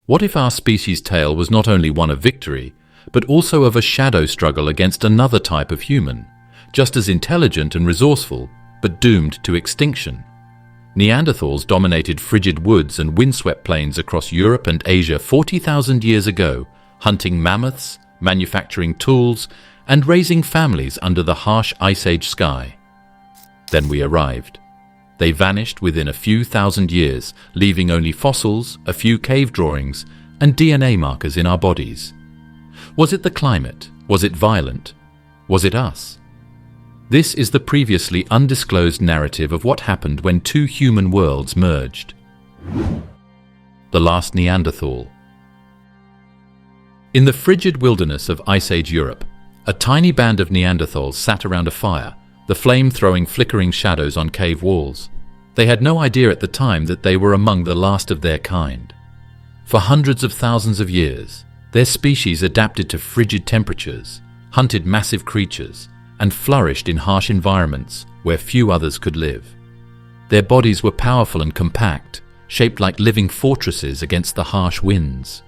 What if our species' tale was not only one of victory, but also of a shadow struggle against another type of human, just as intelligent and resourceful, but doomed to extinction? Neanderthals dominated frigid woods and windswept plains across Europe and Asia 40,000 years ago, hunting mammoths, manufacturing tools, and raising families under the harsh Ice Age sky. Then we arrived. They vanished within a few thousand years, leaving only fossils, a few cave drawings, and DNA markers in our bodies. Was it the climate? Was it violent? Was it us? This is the previously undisclosed narrative of what happened when two human worlds merged. The last Neanderthal. In the frigid wilderness of Ice Age Europe, a tiny band of Neanderthals sat around a fire, the flame throwing flickering shadows on cave walls. They had no idea at the time that they were among the last of their kind. For hundreds of thousands of years, their species adapted to frigid temperatures, hunted massive creatures, and flourished in harsh environments where few others could live. Their bodies were powerful and compact, shaped like living fortresses against the harsh winds.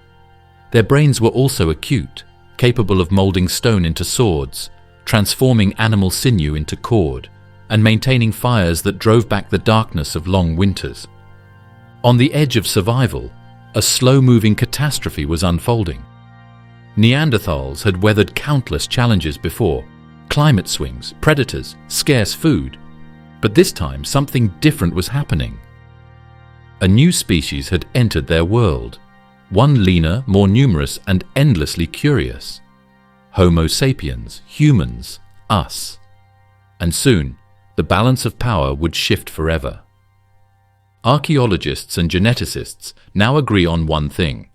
Their brains were also acute, capable of molding stone into swords, transforming animal sinew into cord, and maintaining fires that drove back the darkness of long winters. On the edge of survival, a slow-moving catastrophe was unfolding. Neanderthals had weathered countless challenges before: climate swings, predators, scarce food. But this time, something different was happening. A new species had entered their world, one leaner, more numerous, and endlessly curious. Homo sapiens, humans, us. And soon, the balance of power would shift forever. Archaeologists and geneticists now agree on one thing.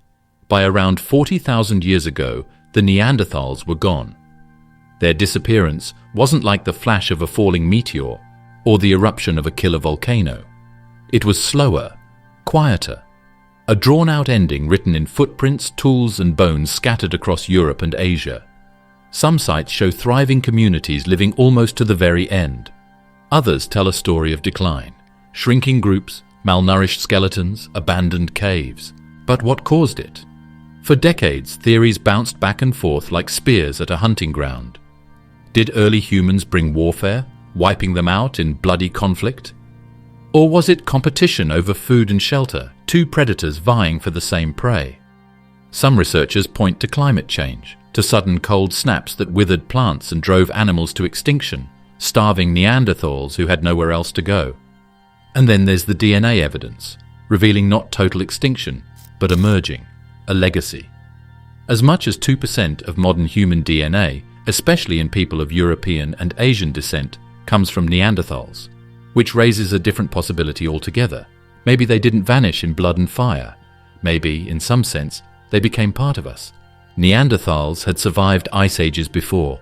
By around 40,000 years ago, the Neanderthals were gone. Their disappearance wasn't like the flash of a falling meteor or the eruption of a killer volcano. It was slower, quieter, a drawn-out ending written in footprints, tools, and bones scattered across Europe and Asia. Some sites show thriving communities living almost to the very end. Others tell a story of decline: shrinking groups, malnourished skeletons, abandoned caves. But what caused it? For decades, theories bounced back and forth like spears at a hunting ground. Did early humans bring warfare, wiping them out in bloody conflict? Or was it competition over food and shelter, two predators vying for the same prey? Some researchers point to climate change, to sudden cold snaps that withered plants and drove animals to extinction, starving Neanderthals who had nowhere else to go. And then there's the DNA evidence, revealing not total extinction, but emerging, a legacy. As much as 2% of modern human DNA, especially in people of European and Asian descent, comes from Neanderthals, which raises a different possibility altogether. Maybe they didn't vanish in blood and fire. Maybe, in some sense, they became part of us. Neanderthals had survived ice ages before.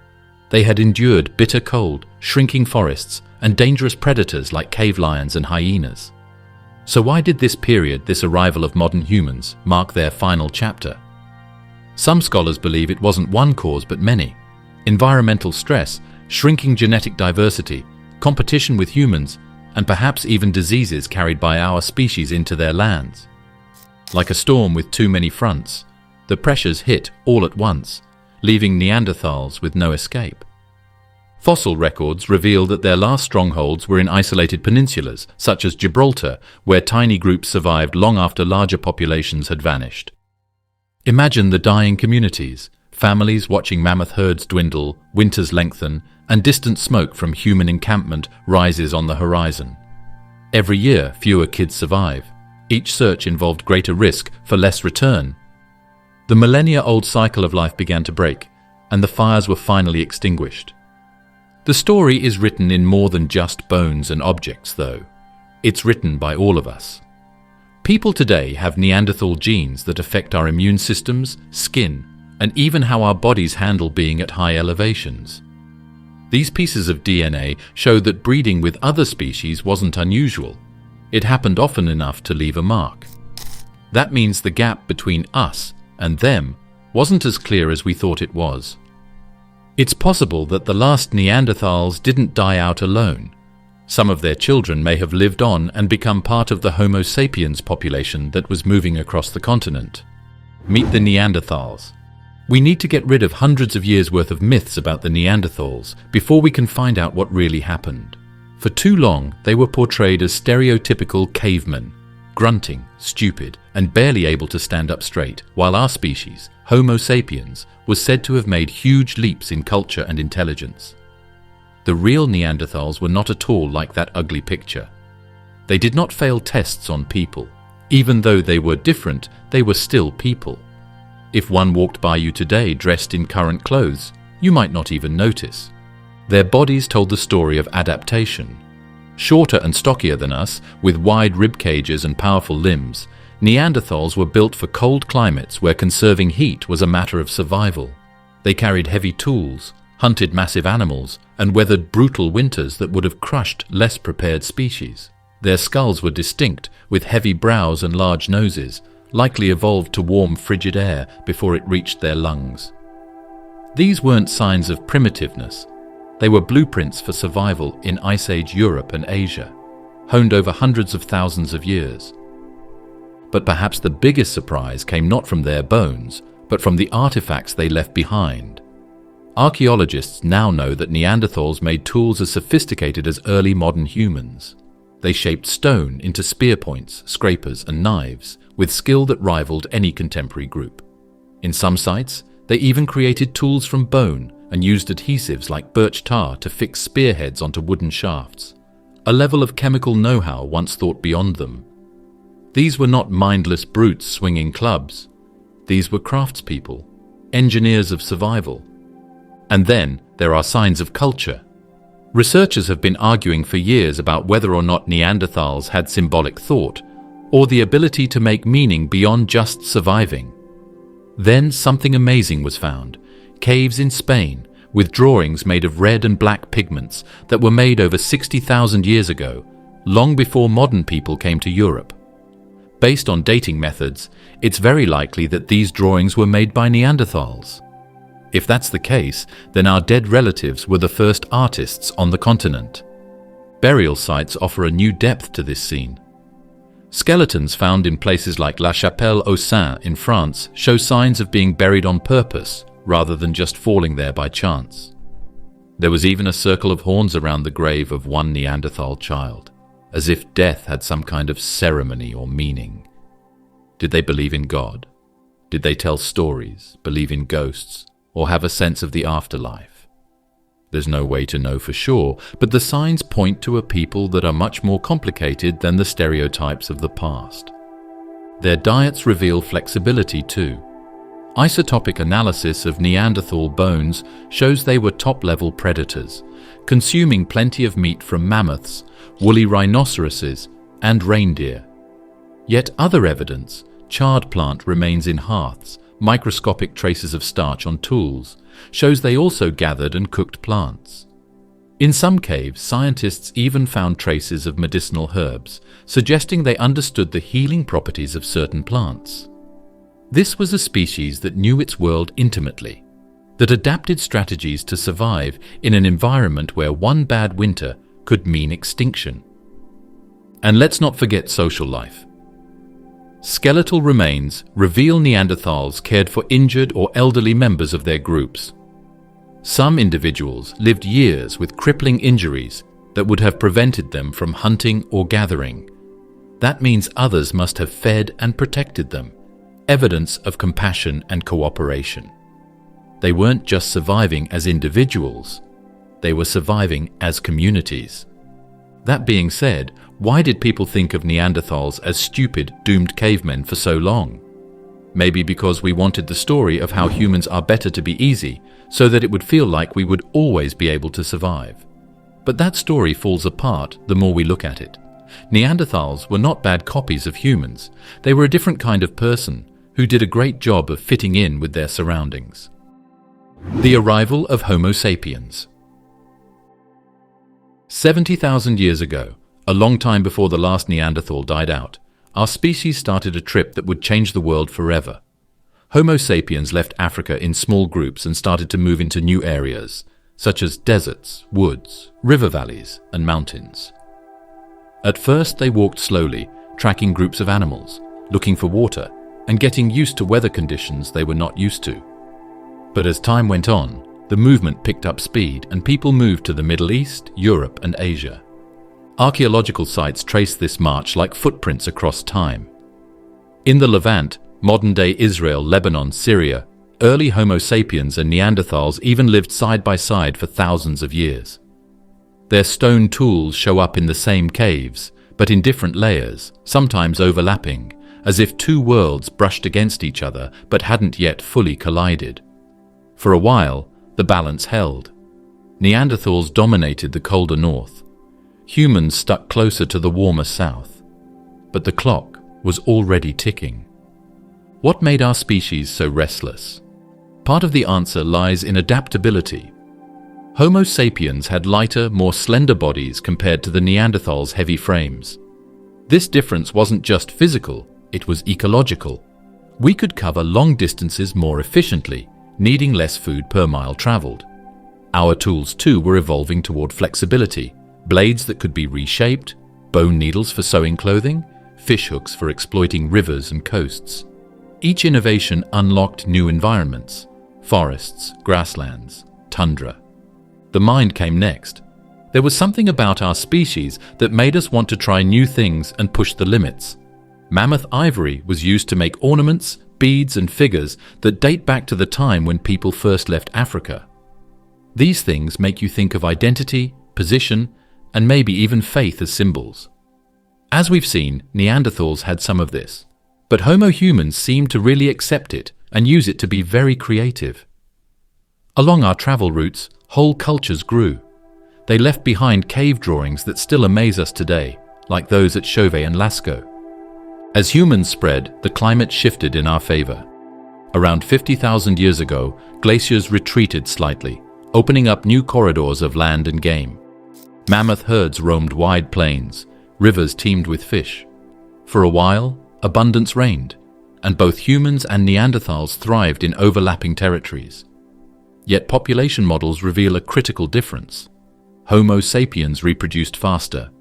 They had endured bitter cold, shrinking forests, and dangerous predators like cave lions and hyenas. So why did this period, this arrival of modern humans, mark their final chapter? Some scholars believe it wasn't one cause but many. Environmental stress, shrinking genetic diversity, competition with humans, and perhaps even diseases carried by our species into their lands. Like a storm with too many fronts, the pressures hit all at once, leaving Neanderthals with no escape. Fossil records reveal that their last strongholds were in isolated peninsulas, such as Gibraltar, where tiny groups survived long after larger populations had vanished. Imagine the dying communities, families watching mammoth herds dwindle, winters lengthen, and distant smoke from human encampment rises on the horizon. Every year, fewer kids survive. Each search involved greater risk for less return. The millennia-old cycle of life began to break, and the fires were finally extinguished. The story is written in more than just bones and objects, though. It's written by all of us. People today have Neanderthal genes that affect our immune systems, skin, and even how our bodies handle being at high elevations. These pieces of DNA show that breeding with other species wasn't unusual. It happened often enough to leave a mark. That means the gap between us and them wasn't as clear as we thought it was. It's possible that the last Neanderthals didn't die out alone. Some of their children may have lived on and become part of the Homo sapiens population that was moving across the continent. Meet the Neanderthals. We need to get rid of hundreds of years' worth of myths about the Neanderthals before we can find out what really happened. For too long, they were portrayed as stereotypical cavemen, grunting, stupid, and barely able to stand up straight, while our species, Homo sapiens, was said to have made huge leaps in culture and intelligence. The real Neanderthals were not at all like that ugly picture. They did not fail tests on people. Even though they were different, they were still people. If one walked by you today dressed in current clothes, you might not even notice. Their bodies told the story of adaptation. Shorter and stockier than us, with wide rib cages and powerful limbs, Neanderthals were built for cold climates where conserving heat was a matter of survival. They carried heavy tools, hunted massive animals, and weathered brutal winters that would have crushed less prepared species. Their skulls were distinct, with heavy brows and large noses, likely evolved to warm frigid air before it reached their lungs. These weren't signs of primitiveness. They were blueprints for survival in Ice Age Europe and Asia, honed over hundreds of thousands of years. But perhaps the biggest surprise came not from their bones, but from the artifacts they left behind. Archaeologists now know that Neanderthals made tools as sophisticated as early modern humans. They shaped stone into spear points, scrapers, and knives, with skill that rivaled any contemporary group. In some sites, they even created tools from bone and used adhesives like birch tar to fix spearheads onto wooden shafts, a level of chemical know-how once thought beyond them. These were not mindless brutes swinging clubs. These were craftspeople, engineers of survival. And then there are signs of culture. Researchers have been arguing for years about whether or not Neanderthals had symbolic thought, or the ability to make meaning beyond just surviving. Then something amazing was found: caves in Spain, with drawings made of red and black pigments that were made over 60,000 years ago, long before modern people came to Europe. Based on dating methods, it's very likely that these drawings were made by Neanderthals. If that's the case, then our dead relatives were the first artists on the continent. Burial sites offer a new depth to this scene. Skeletons found in places like La Chapelle-aux-Saints in France show signs of being buried on purpose, rather than just falling there by chance. There was even a circle of horns around the grave of one Neanderthal child, as if death had some kind of ceremony or meaning. Did they believe in God? Did they tell stories, believe in ghosts, or have a sense of the afterlife? There's no way to know for sure, but the signs point to a people that are much more complicated than the stereotypes of the past. Their diets reveal flexibility too. Isotopic analysis of Neanderthal bones shows they were top-level predators, consuming plenty of meat from mammoths, woolly rhinoceroses, and reindeer. Yet other evidence, charred plant remains in hearths, microscopic traces of starch on tools, shows they also gathered and cooked plants. In some caves, scientists even found traces of medicinal herbs, suggesting they understood the healing properties of certain plants. This was a species that knew its world intimately, that adapted strategies to survive in an environment where one bad winter could mean extinction. And let's not forget social life. Skeletal remains reveal Neanderthals cared for injured or elderly members of their groups. Some individuals lived years with crippling injuries that would have prevented them from hunting or gathering. That means others must have fed and protected them, evidence of compassion and cooperation. They weren't just surviving as individuals, they were surviving as communities. That being said, why did people think of Neanderthals as stupid, doomed cavemen for so long? Maybe because we wanted the story of how humans are better to be easy, so that it would feel like we would always be able to survive. But that story falls apart the more we look at it. Neanderthals were not bad copies of humans. They were a different kind of person, who did a great job of fitting in with their surroundings. The arrival of Homo sapiens. 70,000 years ago, a long time before the last Neanderthal died out, our species started a trip that would change the world forever. Homo sapiens left Africa in small groups and started to move into new areas, such as deserts, woods, river valleys, and mountains. At first they walked slowly, tracking groups of animals, looking for water, and getting used to weather conditions they were not used to. But as time went on, the movement picked up speed and people moved to the Middle East, Europe, and Asia. Archaeological sites trace this march like footprints across time. In the Levant, modern-day Israel, Lebanon, Syria, early Homo sapiens and Neanderthals even lived side by side for thousands of years. Their stone tools show up in the same caves, but in different layers, sometimes overlapping, as if two worlds brushed against each other but hadn't yet fully collided. For a while, the balance held. Neanderthals dominated the colder north. Humans stuck closer to the warmer south. But the clock was already ticking. What made our species so restless? Part of the answer lies in adaptability. Homo sapiens had lighter, more slender bodies compared to the Neanderthals' heavy frames. This difference wasn't just physical, it was ecological. We could cover long distances more efficiently, needing less food per mile traveled. Our tools too were evolving toward flexibility, blades that could be reshaped, bone needles for sewing clothing, fish hooks for exploiting rivers and coasts. Each innovation unlocked new environments: forests, grasslands, tundra. The mind came next. There was something about our species that made us want to try new things and push the limits. Mammoth ivory was used to make ornaments, beads, and figures that date back to the time when people first left Africa. These things make you think of identity, position, and maybe even faith as symbols. As we've seen, Neanderthals had some of this, but Homo humans seemed to really accept it and use it to be very creative. Along our travel routes, whole cultures grew. They left behind cave drawings that still amaze us today, like those at Chauvet and Lascaux. As humans spread, the climate shifted in our favor. Around 50,000 years ago, glaciers retreated slightly, opening up new corridors of land and game. Mammoth herds roamed wide plains, rivers teemed with fish. For a while, abundance reigned, and both humans and Neanderthals thrived in overlapping territories. Yet population models reveal a critical difference. Homo sapiens reproduced faster.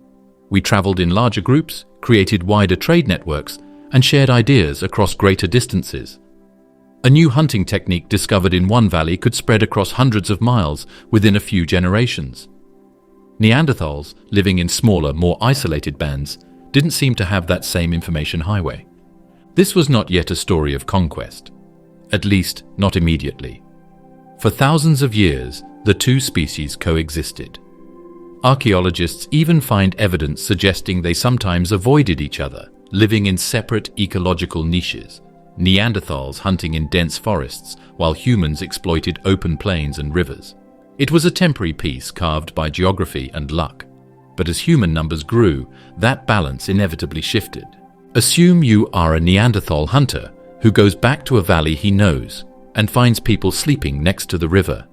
We traveled in larger groups, created wider trade networks, and shared ideas across greater distances. A new hunting technique discovered in one valley could spread across hundreds of miles within a few generations. Neanderthals, living in smaller, more isolated bands, didn't seem to have that same information highway. This was not yet a story of conquest, at least not immediately. For thousands of years, the two species coexisted. Archaeologists even find evidence suggesting they sometimes avoided each other, living in separate ecological niches. Neanderthals hunting in dense forests, while humans exploited open plains and rivers. It was a temporary peace carved by geography and luck. But as human numbers grew, that balance inevitably shifted. Assume you are a Neanderthal hunter who goes back to a valley he knows and finds people sleeping next to the river.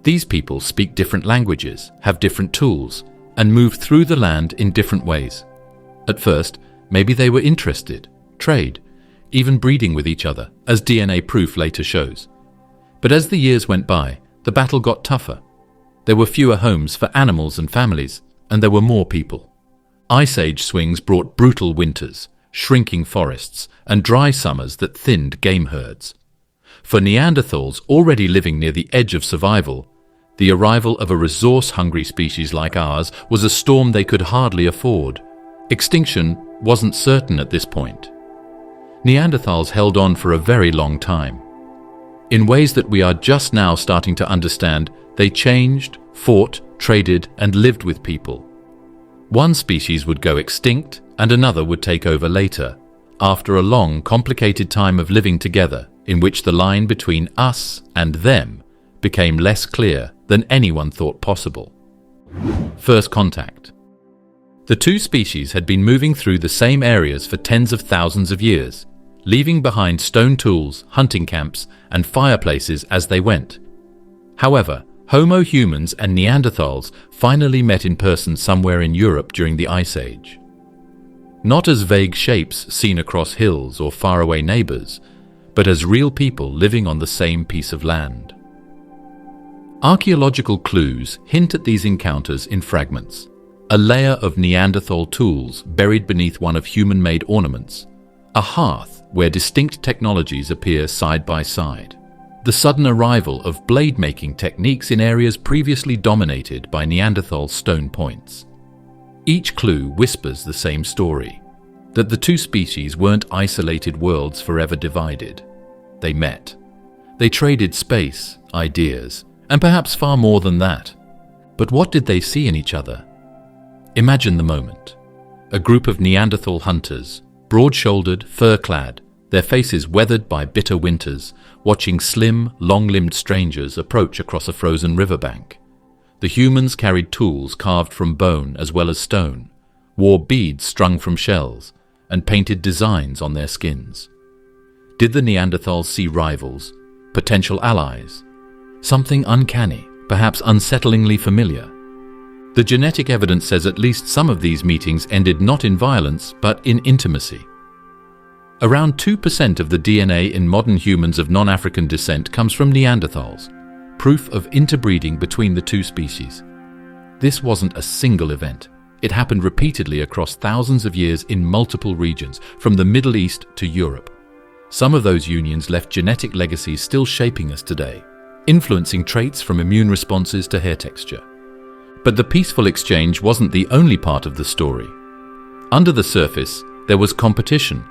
These people speak different languages, have different tools, and move through the land in different ways. At first, maybe they were interested, trade, even breeding with each other, as DNA proof later shows. But as the years went by, the battle got tougher. There were fewer homes for animals and families, and there were more people. Ice Age swings brought brutal winters, shrinking forests, and dry summers that thinned game herds. For Neanderthals already living near the edge of survival, the arrival of a resource-hungry species like ours was a storm they could hardly afford. Extinction wasn't certain at this point. Neanderthals held on for a very long time. In ways that we are just now starting to understand, they changed, fought, traded, and lived with people. One species would go extinct, and another would take over later, after a long, complicated time of living together, in which the line between us and them became less clear than anyone thought possible. First contact. The two species had been moving through the same areas for tens of thousands of years, leaving behind stone tools, hunting camps, and fireplaces as they went. However, Homo humans and Neanderthals finally met in person somewhere in Europe during the Ice Age. Not as vague shapes seen across hills or faraway neighbors, but as real people living on the same piece of land. Archaeological clues hint at these encounters in fragments: a layer of Neanderthal tools buried beneath one of human-made ornaments, a hearth where distinct technologies appear side by side. The sudden arrival of blade-making techniques in areas previously dominated by Neanderthal stone points. Each clue whispers the same story, that the two species weren't isolated worlds forever divided. They met. They traded space, ideas, and perhaps far more than that. But what did they see in each other? Imagine the moment. A group of Neanderthal hunters, broad-shouldered, fur-clad, their faces weathered by bitter winters, watching slim, long-limbed strangers approach across a frozen riverbank. The humans carried tools carved from bone as well as stone, wore beads strung from shells, and painted designs on their skins. Did the Neanderthals see rivals, potential allies? Something uncanny, perhaps unsettlingly familiar. The genetic evidence says at least some of these meetings ended not in violence, but in intimacy. Around 2% of the DNA in modern humans of non-African descent comes from Neanderthals, proof of interbreeding between the two species. This wasn't a single event. It happened repeatedly across thousands of years in multiple regions, from the Middle East to Europe. Some of those unions left genetic legacies still shaping us today, influencing traits from immune responses to hair texture. But the peaceful exchange wasn't the only part of the story. Under the surface, there was competition,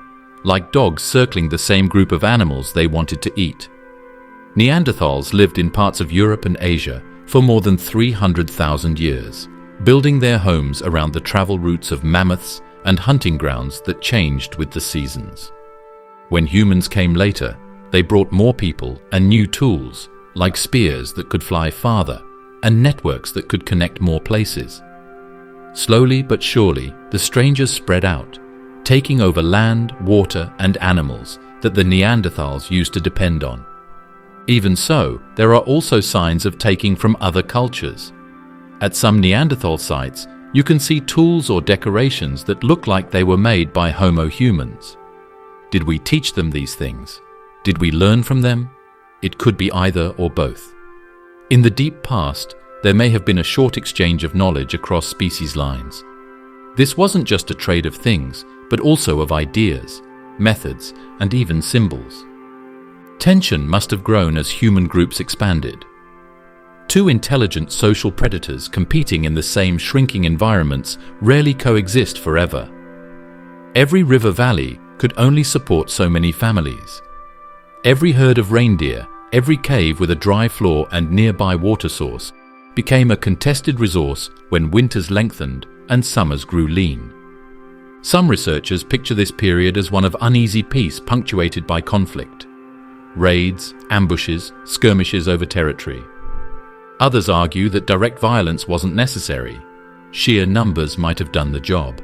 like dogs circling the same group of animals they wanted to eat. Neanderthals lived in parts of Europe and Asia for more than 300,000 years, building their homes around the travel routes of mammoths and hunting grounds that changed with the seasons. When humans came later, they brought more people and new tools, like spears that could fly farther and networks that could connect more places. Slowly but surely, the strangers spread out, taking over land, water, and animals that the Neanderthals used to depend on. Even so, there are also signs of taking from other cultures. At some Neanderthal sites, you can see tools or decorations that look like they were made by Homo humans. Did we teach them these things? Did we learn from them? It could be either or both. In the deep past, there may have been a short exchange of knowledge across species lines. This wasn't just a trade of things, but also of ideas, methods, and even symbols. Tension must have grown as human groups expanded. Two intelligent social predators competing in the same shrinking environments rarely coexist forever. Every river valley could only support so many families. Every herd of reindeer, every cave with a dry floor and nearby water source became a contested resource when winters lengthened and summers grew lean. Some researchers picture this period as one of uneasy peace punctuated by conflict. Raids, ambushes, skirmishes over territory. Others argue that direct violence wasn't necessary. Sheer numbers might have done the job.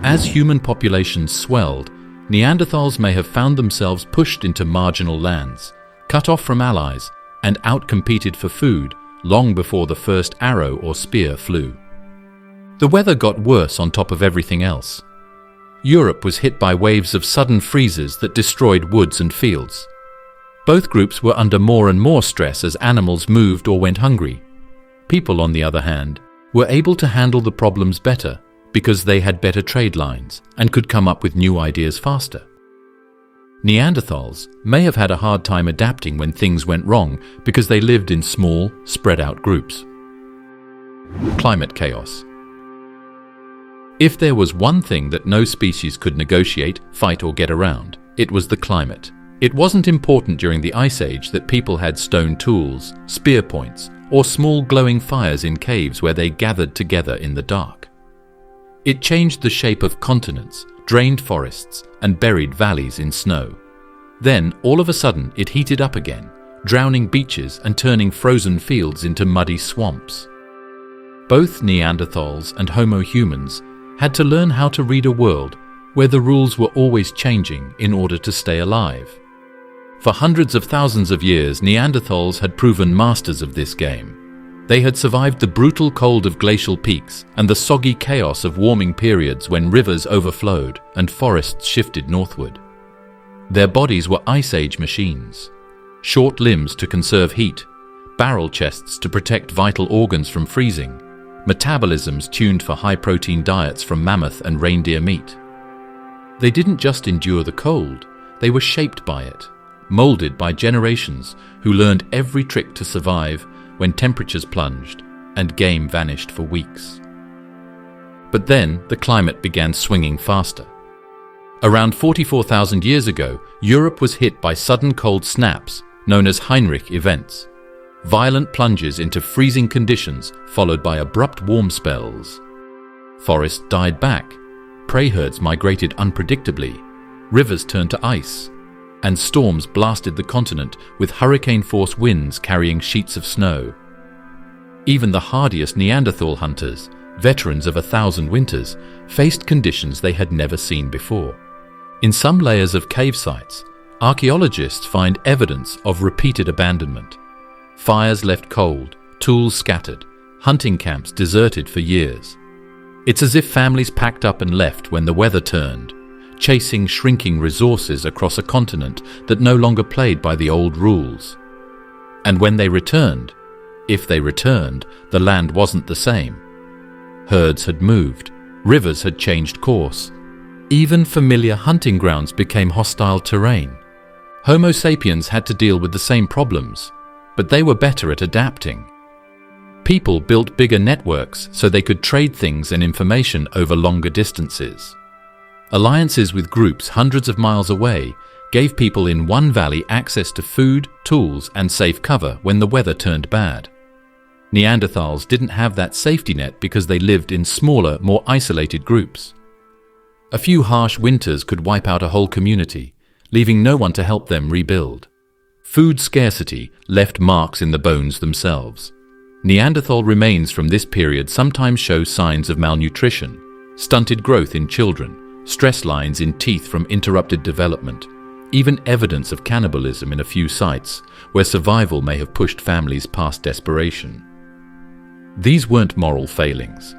As human populations swelled, Neanderthals may have found themselves pushed into marginal lands, cut off from allies, and outcompeted for food long before the first arrow or spear flew. The weather got worse on top of everything else. Europe was hit by waves of sudden freezes that destroyed woods and fields. Both groups were under more and more stress as animals moved or went hungry. People, on the other hand, were able to handle the problems better because they had better trade lines and could come up with new ideas faster. Neanderthals may have had a hard time adapting when things went wrong because they lived in small, spread-out groups. Climate chaos. If there was one thing that no species could negotiate, fight, or get around, it was the climate. It wasn't important during the Ice Age that people had stone tools, spear points, or small glowing fires in caves where they gathered together in the dark. It changed the shape of continents, drained forests, and buried valleys in snow. Then, all of a sudden, it heated up again, drowning beaches and turning frozen fields into muddy swamps. Both Neanderthals and Homo humans had to learn how to read a world where the rules were always changing in order to stay alive. For hundreds of thousands of years, Neanderthals had proven masters of this game. They had survived the brutal cold of glacial peaks and the soggy chaos of warming periods when rivers overflowed and forests shifted northward. Their bodies were Ice Age machines. Short limbs to conserve heat, barrel chests to protect vital organs from freezing, metabolisms tuned for high-protein diets from mammoth and reindeer meat. They didn't just endure the cold, they were shaped by it, molded by generations who learned every trick to survive when temperatures plunged and game vanished for weeks. But then the climate began swinging faster. Around 44,000 years ago, Europe was hit by sudden cold snaps known as Heinrich events, violent plunges into freezing conditions followed by abrupt warm spells. Forests died back, prey herds migrated unpredictably, rivers turned to ice, and storms blasted the continent with hurricane-force winds carrying sheets of snow. Even the hardiest Neanderthal hunters, veterans of 1,000 winters, faced conditions they had never seen before. In some layers of cave sites, archaeologists find evidence of repeated abandonment. Fires left cold, tools scattered, hunting camps deserted for years. It's as if families packed up and left when the weather turned, chasing shrinking resources across a continent that no longer played by the old rules. And when they returned, if they returned, the land wasn't the same. Herds had moved, rivers had changed course. Even familiar hunting grounds became hostile terrain. Homo sapiens had to deal with the same problems, but they were better at adapting. People built bigger networks so they could trade things and information over longer distances. Alliances with groups hundreds of miles away gave people in one valley access to food, tools, and safe cover when the weather turned bad. Neanderthals didn't have that safety net because they lived in smaller, more isolated groups. A few harsh winters could wipe out a whole community, leaving no one to help them rebuild. Food scarcity left marks in the bones themselves. Neanderthal remains from this period sometimes show signs of malnutrition, stunted growth in children, stress lines in teeth from interrupted development, even evidence of cannibalism in a few sites where survival may have pushed families past desperation. These weren't moral failings.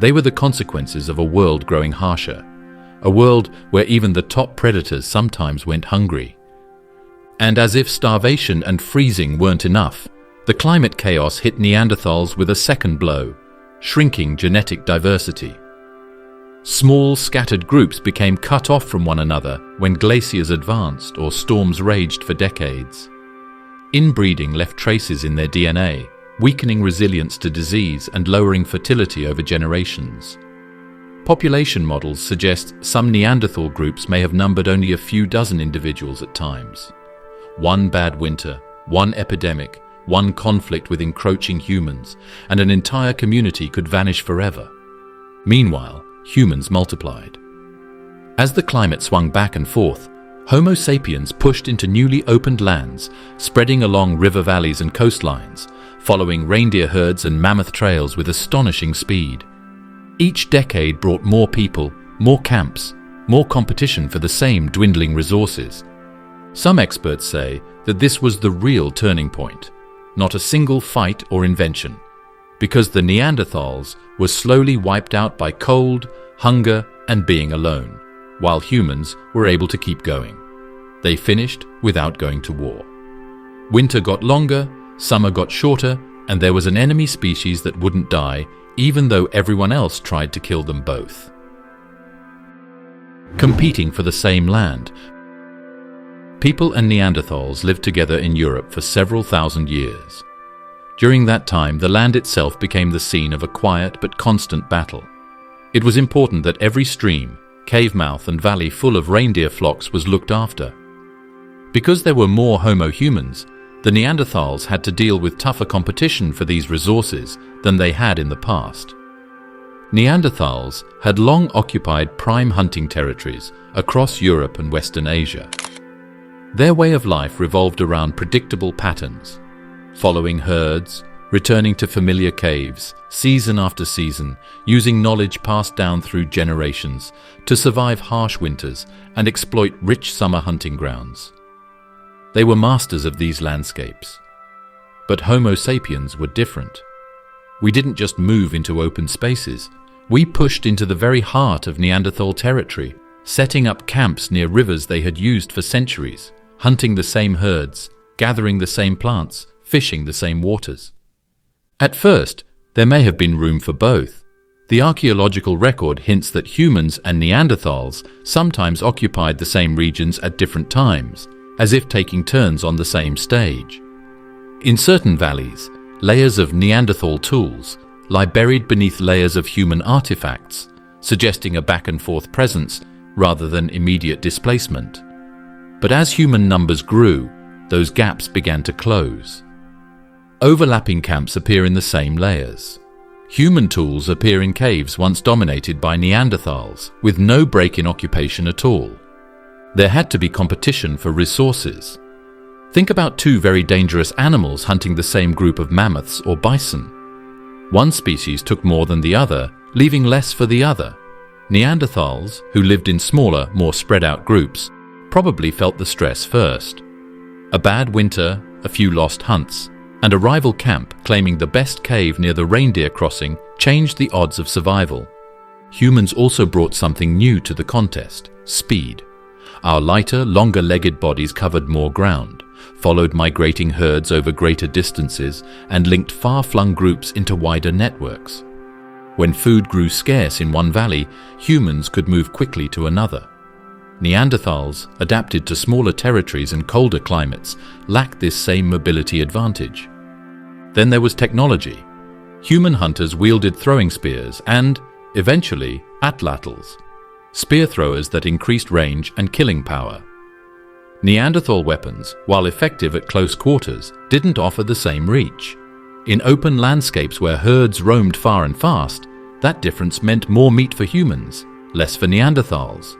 They were the consequences of a world growing harsher, a world where even the top predators sometimes went hungry. And as if starvation and freezing weren't enough, the climate chaos hit Neanderthals with a second blow, shrinking genetic diversity. Small, scattered groups became cut off from one another when glaciers advanced or storms raged for decades. Inbreeding left traces in their DNA, weakening resilience to disease and lowering fertility over generations. Population models suggest some Neanderthal groups may have numbered only a few dozen individuals at times. One bad winter, one epidemic, one conflict with encroaching humans, and an entire community could vanish forever. Meanwhile, humans multiplied. As the climate swung back and forth, Homo sapiens pushed into newly opened lands, spreading along river valleys and coastlines, following reindeer herds and mammoth trails with astonishing speed. Each decade brought more people, more camps, more competition for the same dwindling resources. Some experts say that this was the real turning point, not a single fight or invention, because the Neanderthals were slowly wiped out by cold, hunger, and being alone, while humans were able to keep going. They finished without going to war. Winter got longer, summer got shorter, and there was an enemy species that wouldn't die, even though everyone else tried to kill them both. Competing for the same land, people and Neanderthals lived together in Europe for several thousand years. During that time, the land itself became the scene of a quiet but constant battle. It was important that every stream, cave mouth, and valley full of reindeer flocks was looked after. Because there were more Homo humans, the Neanderthals had to deal with tougher competition for these resources than they had in the past. Neanderthals had long occupied prime hunting territories across Europe and Western Asia. Their way of life revolved around predictable patterns, following herds, returning to familiar caves, season after season, using knowledge passed down through generations to survive harsh winters and exploit rich summer hunting grounds. They were masters of these landscapes. But Homo sapiens were different. We didn't just move into open spaces. We pushed into the very heart of Neanderthal territory, setting up camps near rivers they had used for centuries, hunting the same herds, gathering the same plants, fishing the same waters. At first, there may have been room for both. The archaeological record hints that humans and Neanderthals sometimes occupied the same regions at different times, as if taking turns on the same stage. In certain valleys, layers of Neanderthal tools lie buried beneath layers of human artifacts, suggesting a back-and-forth presence rather than immediate displacement. But as human numbers grew, those gaps began to close. Overlapping camps appear in the same layers. Human tools appear in caves once dominated by Neanderthals, with no break in occupation at all. There had to be competition for resources. Think about two very dangerous animals hunting the same group of mammoths or bison. One species took more than the other, leaving less for the other. Neanderthals, who lived in smaller, more spread-out groups, probably felt the stress first. A bad winter, a few lost hunts, and a rival camp claiming the best cave near the reindeer crossing changed the odds of survival. Humans also brought something new to the contest: speed. Our lighter, longer-legged bodies covered more ground, followed migrating herds over greater distances, and linked far-flung groups into wider networks. When food grew scarce in one valley, humans could move quickly to another. Neanderthals, adapted to smaller territories and colder climates, lacked this same mobility advantage. Then there was technology. Human hunters wielded throwing spears and, eventually, atlatls, spear throwers that increased range and killing power. Neanderthal weapons, while effective at close quarters, didn't offer the same reach. In open landscapes where herds roamed far and fast, that difference meant more meat for humans, less for Neanderthals.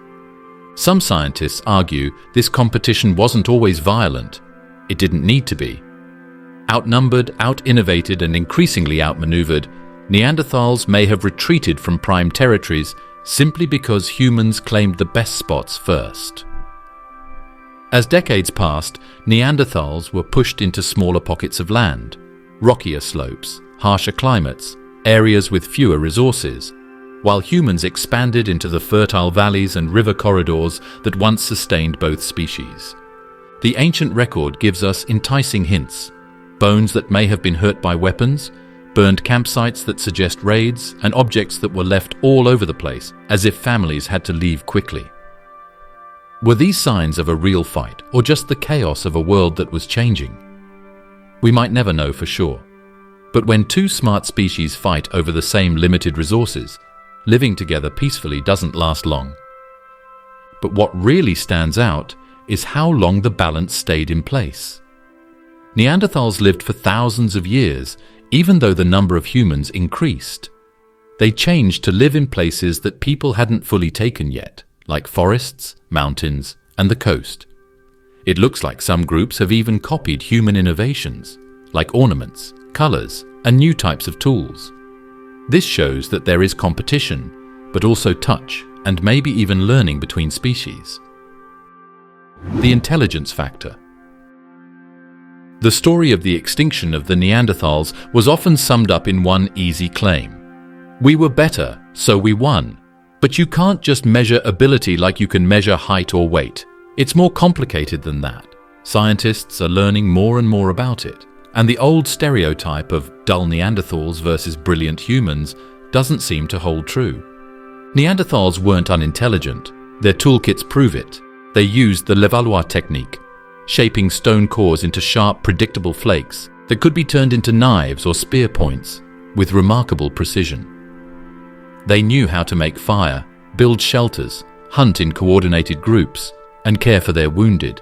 Some scientists argue this competition wasn't always violent. It didn't need to be. Outnumbered, out-innovated, and increasingly outmaneuvered, Neanderthals may have retreated from prime territories simply because humans claimed the best spots first. As decades passed, Neanderthals were pushed into smaller pockets of land, rockier slopes, harsher climates, areas with fewer resources, while humans expanded into the fertile valleys and river corridors that once sustained both species. The ancient record gives us enticing hints: bones that may have been hurt by weapons, burned campsites that suggest raids, and objects that were left all over the place, as if families had to leave quickly. Were these signs of a real fight, or just the chaos of a world that was changing? We might never know for sure. But when two smart species fight over the same limited resources, living together peacefully doesn't last long. But what really stands out is how long the balance stayed in place. Neanderthals lived for thousands of years, even though the number of humans increased. They changed to live in places that people hadn't fully taken yet, like forests, mountains, and the coast. It looks like some groups have even copied human innovations, like ornaments, colors, and new types of tools. This shows that there is competition, but also touch and maybe even learning between species. The intelligence factor. The story of the extinction of the Neanderthals was often summed up in one easy claim: we were better, so we won. But you can't just measure ability like you can measure height or weight. It's more complicated than that. Scientists are learning more and more about it, and the old stereotype of dull Neanderthals versus brilliant humans doesn't seem to hold true. Neanderthals weren't unintelligent. Their toolkits prove it. They used the Levallois technique, shaping stone cores into sharp, predictable flakes that could be turned into knives or spear points with remarkable precision. They knew how to make fire, build shelters, hunt in coordinated groups, and care for their wounded.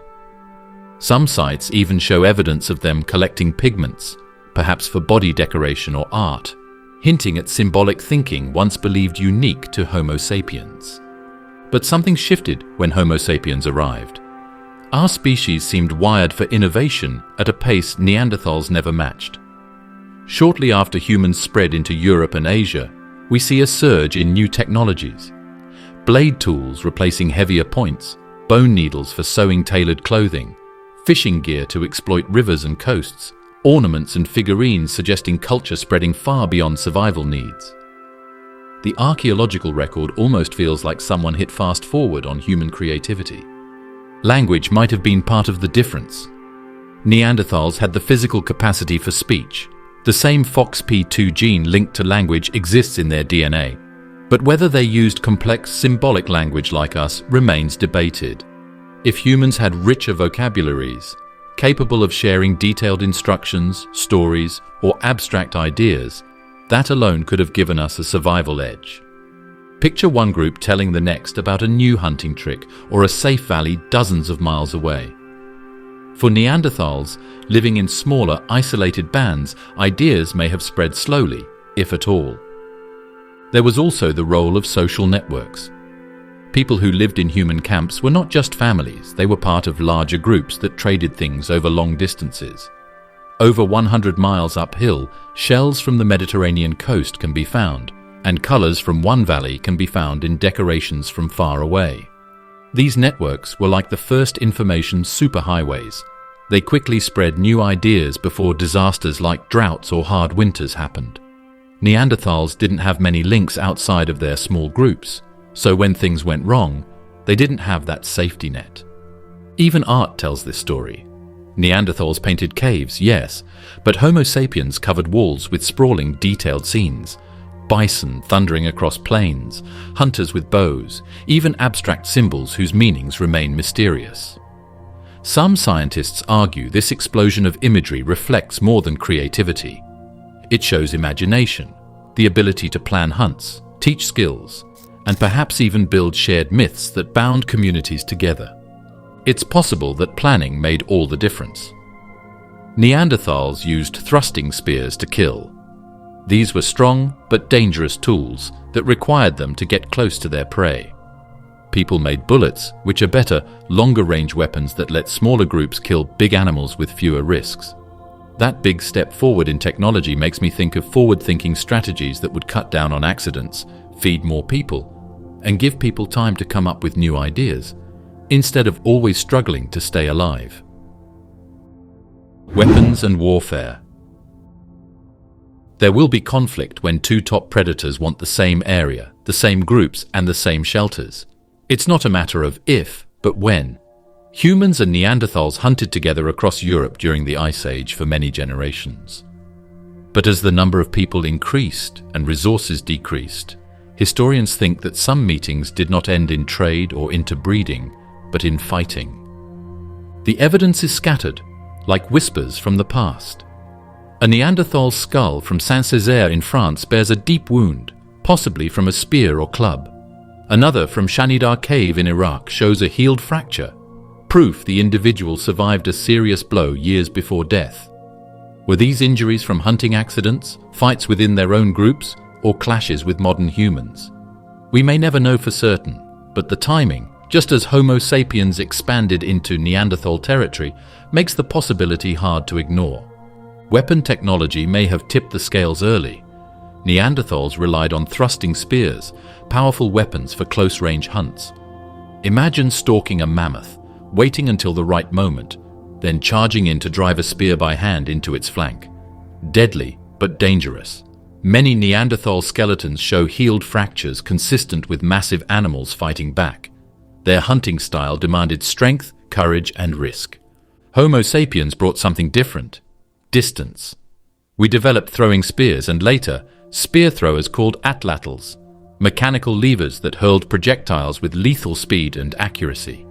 Some sites even show evidence of them collecting pigments, perhaps for body decoration or art, hinting at symbolic thinking once believed unique to Homo sapiens. But something shifted when Homo sapiens arrived. Our species seemed wired for innovation at a pace Neanderthals never matched. Shortly after humans spread into Europe and Asia, we see a surge in new technologies. Blade tools replacing heavier points, bone needles for sewing tailored clothing, fishing gear to exploit rivers and coasts, ornaments and figurines suggesting culture spreading far beyond survival needs. The archaeological record almost feels like someone hit fast forward on human creativity. Language might have been part of the difference. Neanderthals had the physical capacity for speech, The same FOXP2 gene linked to language exists in their DNA, but whether they used complex symbolic language like us remains debated. If humans had richer vocabularies, capable of sharing detailed instructions, stories, or abstract ideas, that alone could have given us a survival edge. Picture one group telling the next about a new hunting trick or a safe valley dozens of miles away. For Neanderthals, living in smaller, isolated bands, ideas may have spread slowly, if at all. There was also the role of social networks. People who lived in human camps were not just families, they were part of larger groups that traded things over long distances. Over 100 miles uphill, shells from the Mediterranean coast can be found, and colors from one valley can be found in decorations from far away. These networks were like the first information superhighways. They quickly spread new ideas before disasters like droughts or hard winters happened. Neanderthals didn't have many links outside of their small groups, so when things went wrong, they didn't have that safety net. Even art tells this story. Neanderthals painted caves, yes, but Homo sapiens covered walls with sprawling, detailed scenes. Bison thundering across plains, hunters with bows, even abstract symbols whose meanings remain mysterious. Some scientists argue this explosion of imagery reflects more than creativity. It shows imagination, the ability to plan hunts, teach skills, and perhaps even build shared myths that bound communities together. It's possible that planning made all the difference. Neanderthals used thrusting spears to kill. These were strong but dangerous tools that required them to get close to their prey. People made bullets, which are better, longer-range weapons that let smaller groups kill big animals with fewer risks. That big step forward in technology makes me think of forward-thinking strategies that would cut down on accidents, feed more people, and give people time to come up with new ideas, instead of always struggling to stay alive. Weapons and warfare. There will be conflict when two top predators want the same area, the same groups, and the same shelters. It's not a matter of if, but when. Humans and Neanderthals hunted together across Europe during the Ice Age for many generations. But as the number of people increased and resources decreased, historians think that some meetings did not end in trade or interbreeding, but in fighting. The evidence is scattered, like whispers from the past. A Neanderthal skull from Saint-Césaire in France bears a deep wound, possibly from a spear or club. Another from Shanidar Cave in Iraq shows a healed fracture, proof the individual survived a serious blow years before death. Were these injuries from hunting accidents, fights within their own groups, or clashes with modern humans? We may never know for certain, but the timing, just as Homo sapiens expanded into Neanderthal territory, makes the possibility hard to ignore. Weapon technology may have tipped the scales early. Neanderthals relied on thrusting spears, powerful weapons for close-range hunts. Imagine stalking a mammoth, waiting until the right moment, then charging in to drive a spear by hand into its flank. Deadly, but dangerous. Many Neanderthal skeletons show healed fractures consistent with massive animals fighting back. Their hunting style demanded strength, courage, and risk. Homo sapiens brought something different. Distance. We developed throwing spears and later, spear throwers called atlatls, mechanical levers that hurled projectiles with lethal speed and accuracy.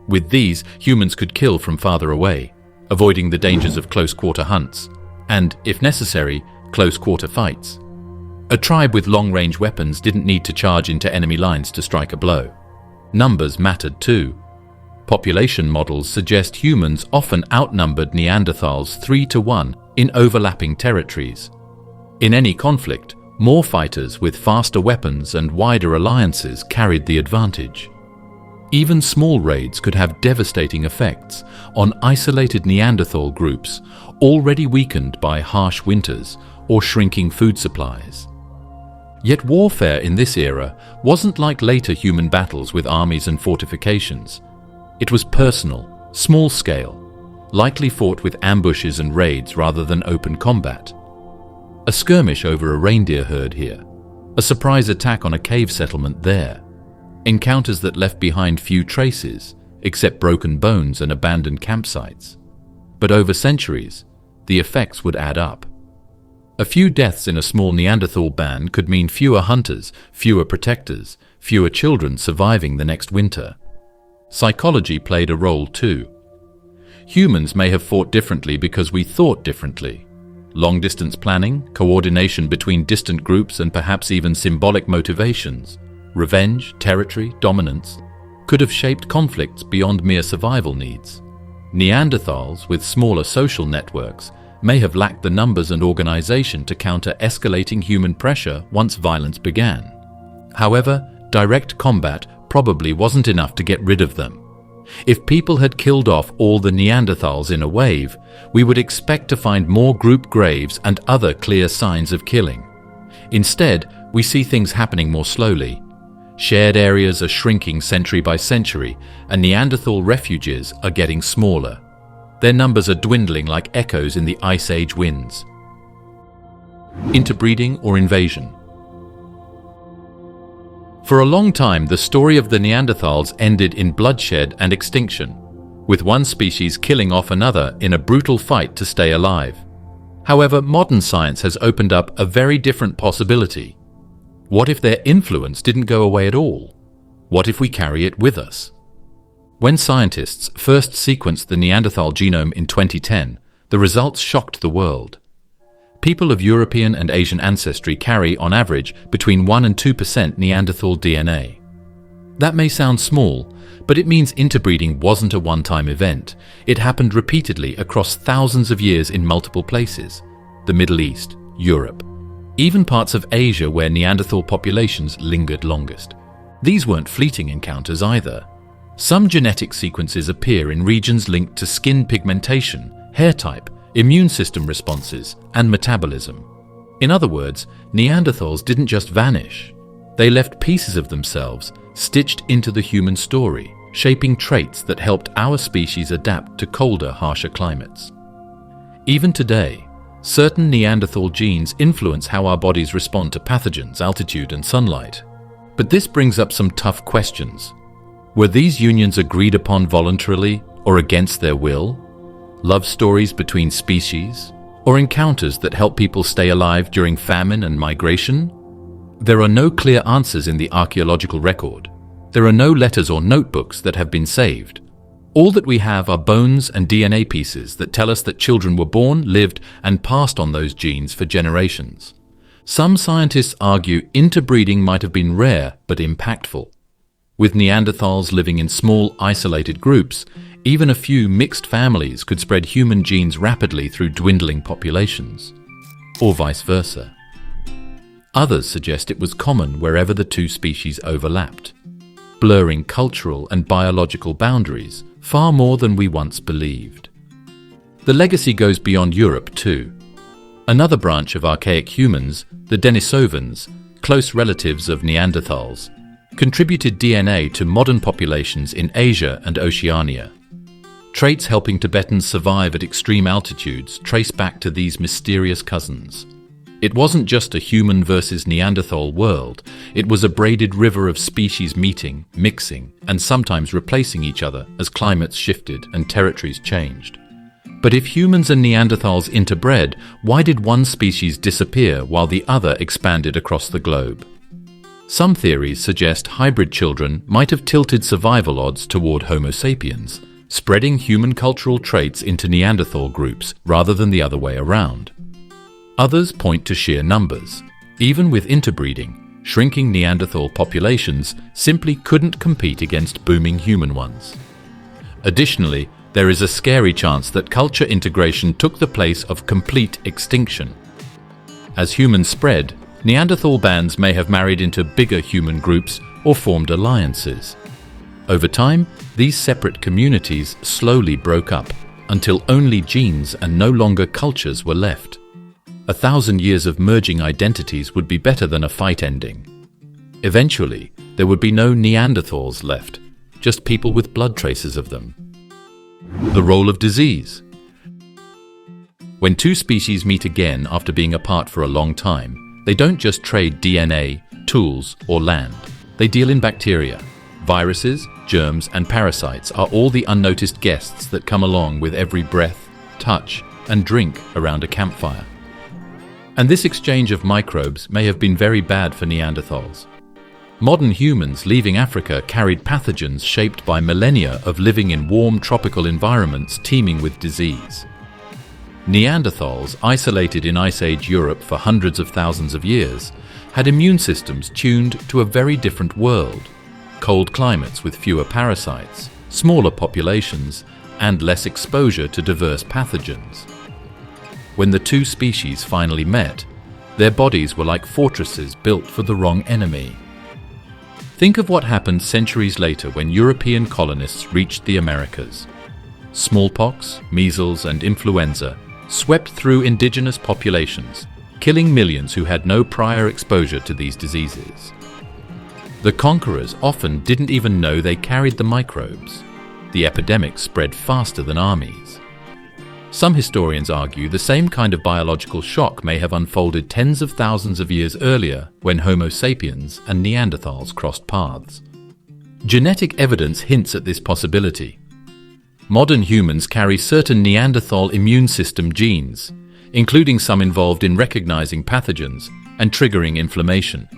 With these, humans could kill from farther away, avoiding the dangers of close-quarter hunts, and, if necessary, close-quarter fights. A tribe with long-range weapons didn't need to charge into enemy lines to strike a blow. Numbers mattered too. Population models suggest humans often outnumbered Neanderthals 3-1 in overlapping territories. In any conflict, more fighters with faster weapons and wider alliances carried the advantage. Even small raids could have devastating effects on isolated Neanderthal groups already weakened by harsh winters or shrinking food supplies. Yet warfare in this era wasn't like later human battles with armies and fortifications. It was personal, small-scale, likely fought with ambushes and raids rather than open combat. A skirmish over a reindeer herd here, a surprise attack on a cave settlement there, encounters that left behind few traces except broken bones and abandoned campsites. But over centuries, the effects would add up. A few deaths in a small Neanderthal band could mean fewer hunters, fewer protectors, fewer children surviving the next winter. Psychology played a role too. Humans may have fought differently because we thought differently. Long-distance planning, coordination between distant groups, and perhaps even symbolic motivations, revenge, territory, dominance, could have shaped conflicts beyond mere survival needs. Neanderthals, with smaller social networks, may have lacked the numbers and organization to counter escalating human pressure once violence began. However, direct combat probably wasn't enough to get rid of them. If people had killed off all the Neanderthals in a wave, we would expect to find more group graves and other clear signs of killing. Instead, we see things happening more slowly. Shared areas are shrinking century by century, and Neanderthal refuges are getting smaller. Their numbers are dwindling like echoes in the Ice Age winds. Interbreeding or invasion. For a long time, the story of the Neanderthals ended in bloodshed and extinction, with one species killing off another in a brutal fight to stay alive. However, modern science has opened up a very different possibility. What if their influence didn't go away at all? What if we carry it with us? When scientists first sequenced the Neanderthal genome in 2010, the results shocked the world. People of European and Asian ancestry carry, on average, between 1 and 2% Neanderthal DNA. That may sound small, but it means interbreeding wasn't a one-time event. It happened repeatedly across thousands of years in multiple places: the Middle East, Europe, even parts of Asia where Neanderthal populations lingered longest. These weren't fleeting encounters either. Some genetic sequences appear in regions linked to skin pigmentation, hair type, immune system responses, and metabolism. In other words, Neanderthals didn't just vanish. They left pieces of themselves stitched into the human story, shaping traits that helped our species adapt to colder, harsher climates. Even today, certain Neanderthal genes influence how our bodies respond to pathogens, altitude, and sunlight. But this brings up some tough questions. Were these unions agreed upon voluntarily or against their will? Love stories between species, or encounters that help people stay alive during famine and migration? There are no clear answers in the archaeological record. There are no letters or notebooks that have been saved. All that we have are bones and DNA pieces that tell us that children were born, lived, and passed on those genes for generations. Some scientists argue interbreeding might have been rare but impactful. With Neanderthals living in small, isolated groups, even a few mixed families could spread human genes rapidly through dwindling populations, or vice versa. Others suggest it was common wherever the two species overlapped, blurring cultural and biological boundaries far more than we once believed. The legacy goes beyond Europe too. Another branch of archaic humans, the Denisovans, close relatives of Neanderthals, contributed DNA to modern populations in Asia and Oceania. Traits helping Tibetans survive at extreme altitudes trace back to these mysterious cousins. It wasn't just a human versus Neanderthal world, it was a braided river of species meeting, mixing, and sometimes replacing each other as climates shifted and territories changed. But if humans and Neanderthals interbred, why did one species disappear while the other expanded across the globe? Some theories suggest hybrid children might have tilted survival odds toward Homo sapiens, spreading human cultural traits into Neanderthal groups rather than the other way around. Others point to sheer numbers. Even with interbreeding, shrinking Neanderthal populations simply couldn't compete against booming human ones. Additionally, there is a scary chance that culture integration took the place of complete extinction. As humans spread, Neanderthal bands may have married into bigger human groups or formed alliances. Over time, these separate communities slowly broke up until only genes and no longer cultures were left. 1,000 years of merging identities would be better than a fight ending. Eventually, there would be no Neanderthals left, just people with blood traces of them. The role of disease. When two species meet again after being apart for a long time, they don't just trade DNA, tools, or land. They deal in bacteria. Viruses, germs, and parasites are all the unnoticed guests that come along with every breath, touch, and drink around a campfire. And this exchange of microbes may have been very bad for Neanderthals. Modern humans leaving Africa carried pathogens shaped by millennia of living in warm tropical environments teeming with disease. Neanderthals, isolated in Ice Age Europe for hundreds of thousands of years, had immune systems tuned to a very different world: cold climates with fewer parasites, smaller populations, and less exposure to diverse pathogens. When the two species finally met, their bodies were like fortresses built for the wrong enemy. Think of what happened centuries later when European colonists reached the Americas. Smallpox, measles, and influenza swept through indigenous populations, killing millions who had no prior exposure to these diseases. The conquerors often didn't even know they carried the microbes. The epidemic spread faster than armies. Some historians argue the same kind of biological shock may have unfolded tens of thousands of years earlier when Homo sapiens and Neanderthals crossed paths. Genetic evidence hints at this possibility. Modern humans carry certain Neanderthal immune system genes, including some involved in recognizing pathogens and triggering inflammation.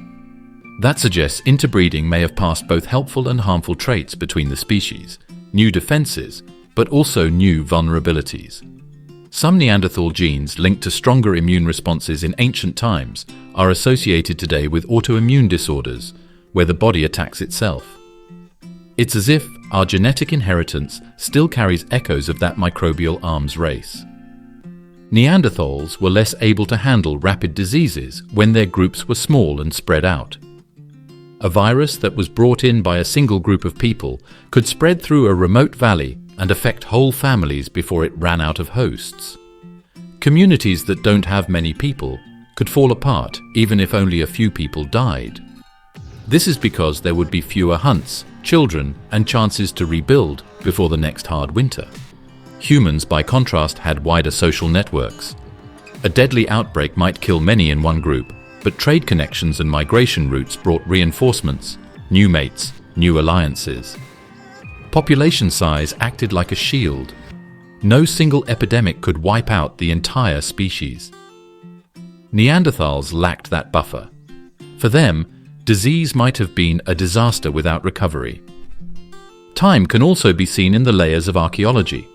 That suggests interbreeding may have passed both helpful and harmful traits between the species, new defenses, but also new vulnerabilities. Some Neanderthal genes linked to stronger immune responses in ancient times are associated today with autoimmune disorders, where the body attacks itself. It's as if our genetic inheritance still carries echoes of that microbial arms race. Neanderthals were less able to handle rapid diseases when their groups were small and spread out. A virus that was brought in by a single group of people could spread through a remote valley and affect whole families before it ran out of hosts. Communities that don't have many people could fall apart even if only a few people died. This is because there would be fewer hunts, children, and chances to rebuild before the next hard winter. Humans, by contrast, had wider social networks. A deadly outbreak might kill many in one group, but trade connections and migration routes brought reinforcements, new mates, new alliances. Population size acted like a shield. No single epidemic could wipe out the entire species. Neanderthals lacked that buffer. For them, disease might have been a disaster without recovery. Time can also be seen in the layers of archaeology.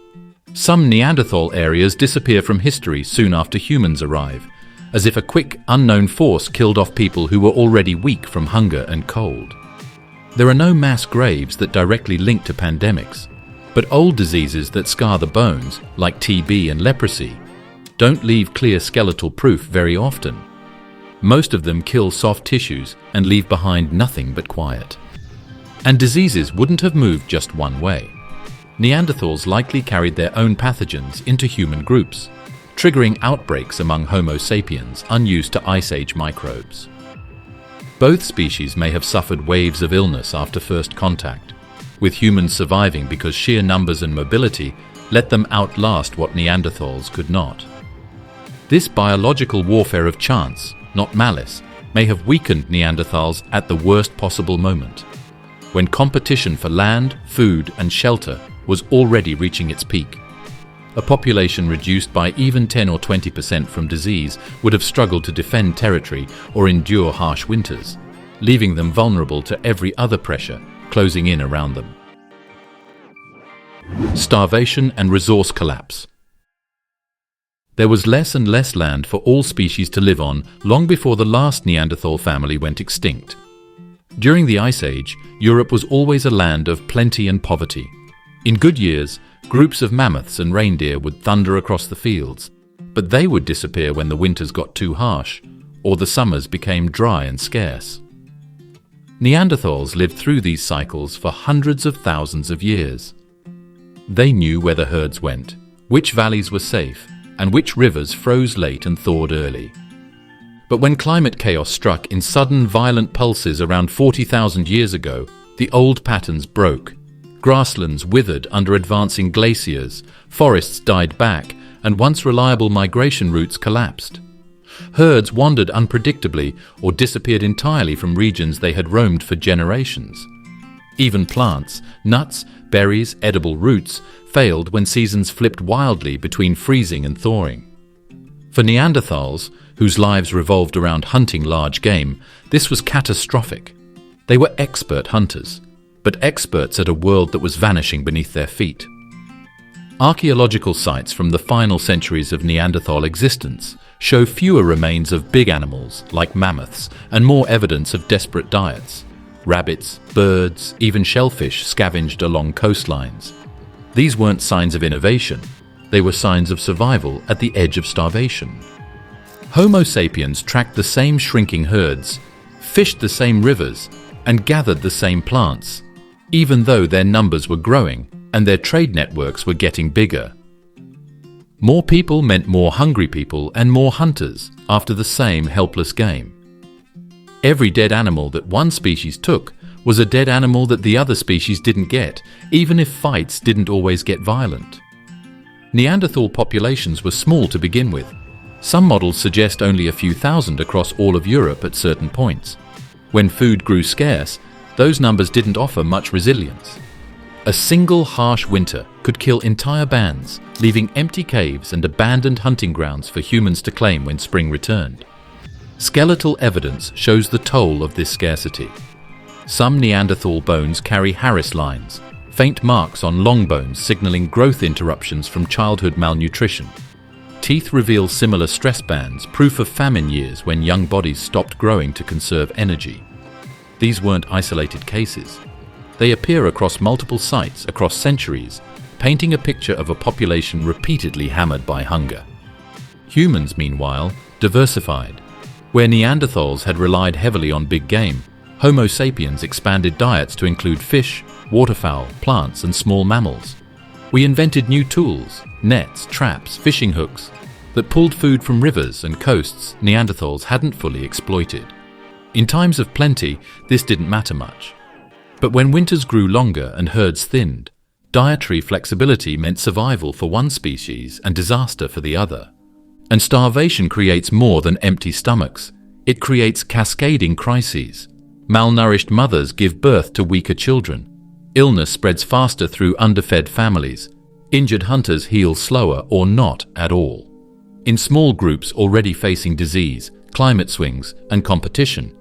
Some Neanderthal areas disappear from history soon after humans arrive, as if a quick, unknown force killed off people who were already weak from hunger and cold. There are no mass graves that directly link to pandemics, but old diseases that scar the bones, like TB and leprosy, don't leave clear skeletal proof very often. Most of them kill soft tissues and leave behind nothing but quiet. And diseases wouldn't have moved just one way. Neanderthals likely carried their own pathogens into human groups, triggering outbreaks among Homo sapiens unused to Ice Age microbes. Both species may have suffered waves of illness after first contact, with humans surviving because sheer numbers and mobility let them outlast what Neanderthals could not. This biological warfare of chance, not malice, may have weakened Neanderthals at the worst possible moment, when competition for land, food, and shelter was already reaching its peak. A population reduced by even 10 or 20% from disease would have struggled to defend territory or endure harsh winters, leaving them vulnerable to every other pressure closing in around them. Starvation and resource collapse. There was less and less land for all species to live on long before the last Neanderthal family went extinct. During the Ice Age, Europe was always a land of plenty and poverty. In good years, groups of mammoths and reindeer would thunder across the fields, but they would disappear when the winters got too harsh, or the summers became dry and scarce. Neanderthals lived through these cycles for hundreds of thousands of years. They knew where the herds went, which valleys were safe, and which rivers froze late and thawed early. But when climate chaos struck in sudden violent pulses around 40,000 years ago, the old patterns broke. Grasslands withered under advancing glaciers, forests died back, and once reliable migration routes collapsed. Herds wandered unpredictably or disappeared entirely from regions they had roamed for generations. Even plants, nuts, berries, edible roots failed when seasons flipped wildly between freezing and thawing. For Neanderthals, whose lives revolved around hunting large game, this was catastrophic. They were expert hunters, but experts at a world that was vanishing beneath their feet. Archaeological sites from the final centuries of Neanderthal existence show fewer remains of big animals like mammoths and more evidence of desperate diets. Rabbits, birds, even shellfish scavenged along coastlines. These weren't signs of innovation, they were signs of survival at the edge of starvation. Homo sapiens tracked the same shrinking herds, fished the same rivers, and gathered the same plants, even though their numbers were growing and their trade networks were getting bigger. More people meant more hungry people and more hunters after the same helpless game. Every dead animal that one species took was a dead animal that the other species didn't get, even if fights didn't always get violent. Neanderthal populations were small to begin with. Some models suggest only a few thousand across all of Europe at certain points. When food grew scarce, those numbers didn't offer much resilience. A single harsh winter could kill entire bands, leaving empty caves and abandoned hunting grounds for humans to claim when spring returned. Skeletal evidence shows the toll of this scarcity. Some Neanderthal bones carry Harris lines, faint marks on long bones signaling growth interruptions from childhood malnutrition. Teeth reveal similar stress bands, proof of famine years when young bodies stopped growing to conserve energy. These weren't isolated cases. They appear across multiple sites across centuries, painting a picture of a population repeatedly hammered by hunger. Humans, meanwhile, diversified. Where Neanderthals had relied heavily on big game, Homo sapiens expanded diets to include fish, waterfowl, plants, and small mammals. We invented new tools, nets, traps, fishing hooks, that pulled food from rivers and coasts Neanderthals hadn't fully exploited. In times of plenty, this didn't matter much. But when winters grew longer and herds thinned, dietary flexibility meant survival for one species and disaster for the other. And starvation creates more than empty stomachs. It creates cascading crises. Malnourished mothers give birth to weaker children. Illness spreads faster through underfed families. Injured hunters heal slower or not at all. In small groups already facing disease, climate swings, and competition,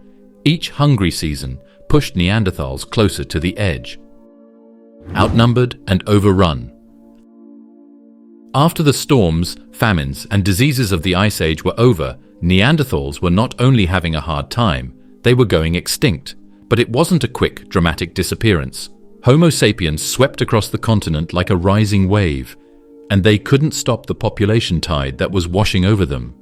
each hungry season pushed Neanderthals closer to the edge. Outnumbered and overrun. After the storms, famines, and diseases of the Ice Age were over, Neanderthals were not only having a hard time, they were going extinct. But it wasn't a quick, dramatic disappearance. Homo sapiens swept across the continent like a rising wave, and they couldn't stop the population tide that was washing over them.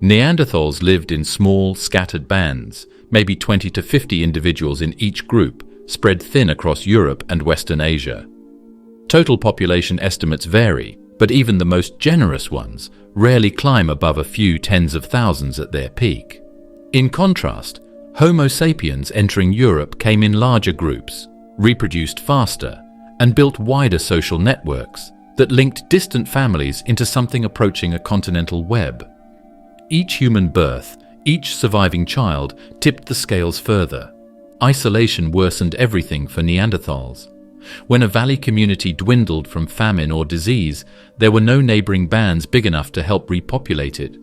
Neanderthals lived in small, scattered bands, maybe 20 to 50 individuals in each group, spread thin across Europe and Western Asia. Total population estimates vary, but even the most generous ones rarely climb above a few tens of thousands at their peak. In contrast, Homo sapiens entering Europe came in larger groups, reproduced faster, and built wider social networks that linked distant families into something approaching a continental web. Each human birth, each surviving child, tipped the scales further. Isolation worsened everything for Neanderthals. When a valley community dwindled from famine or disease, there were no neighboring bands big enough to help repopulate it.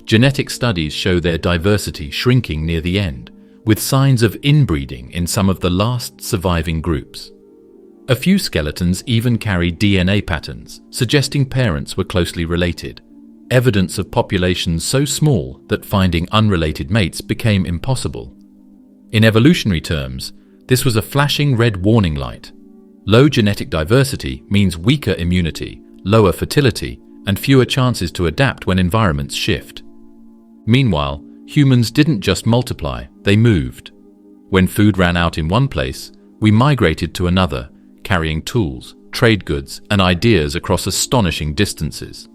Genetic studies show their diversity shrinking near the end, with signs of inbreeding in some of the last surviving groups. A few skeletons even carry DNA patterns, suggesting parents were closely related. Evidence of populations so small that finding unrelated mates became impossible. In evolutionary terms, this was a flashing red warning light. Low genetic diversity means weaker immunity, lower fertility, and fewer chances to adapt when environments shift. Meanwhile, humans didn't just multiply, they moved. When food ran out in one place, we migrated to another, carrying tools, trade goods, and ideas across astonishing distances.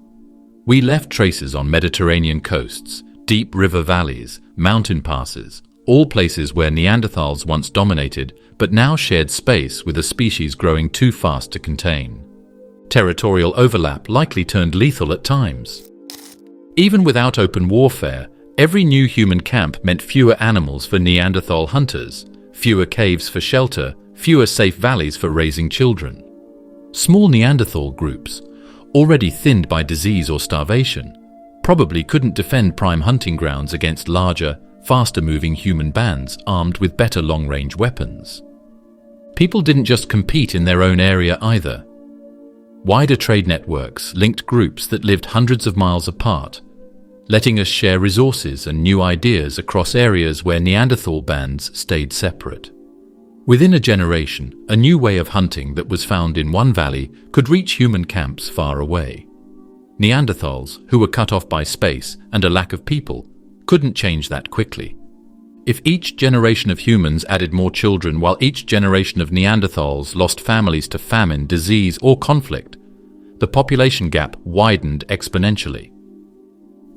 We left traces on Mediterranean coasts, deep river valleys, mountain passes, all places where Neanderthals once dominated, but now shared space with a species growing too fast to contain. Territorial overlap likely turned lethal at times. Even without open warfare, every new human camp meant fewer animals for Neanderthal hunters, fewer caves for shelter, fewer safe valleys for raising children. Small Neanderthal groups, already thinned by disease or starvation, probably couldn't defend prime hunting grounds against larger, faster-moving human bands armed with better long-range weapons. People didn't just compete in their own area either. Wider trade networks linked groups that lived hundreds of miles apart, letting us share resources and new ideas across areas where Neanderthal bands stayed separate. Within a generation, a new way of hunting that was found in one valley could reach human camps far away. Neanderthals, who were cut off by space and a lack of people, couldn't change that quickly. If each generation of humans added more children while each generation of Neanderthals lost families to famine, disease, or conflict, the population gap widened exponentially.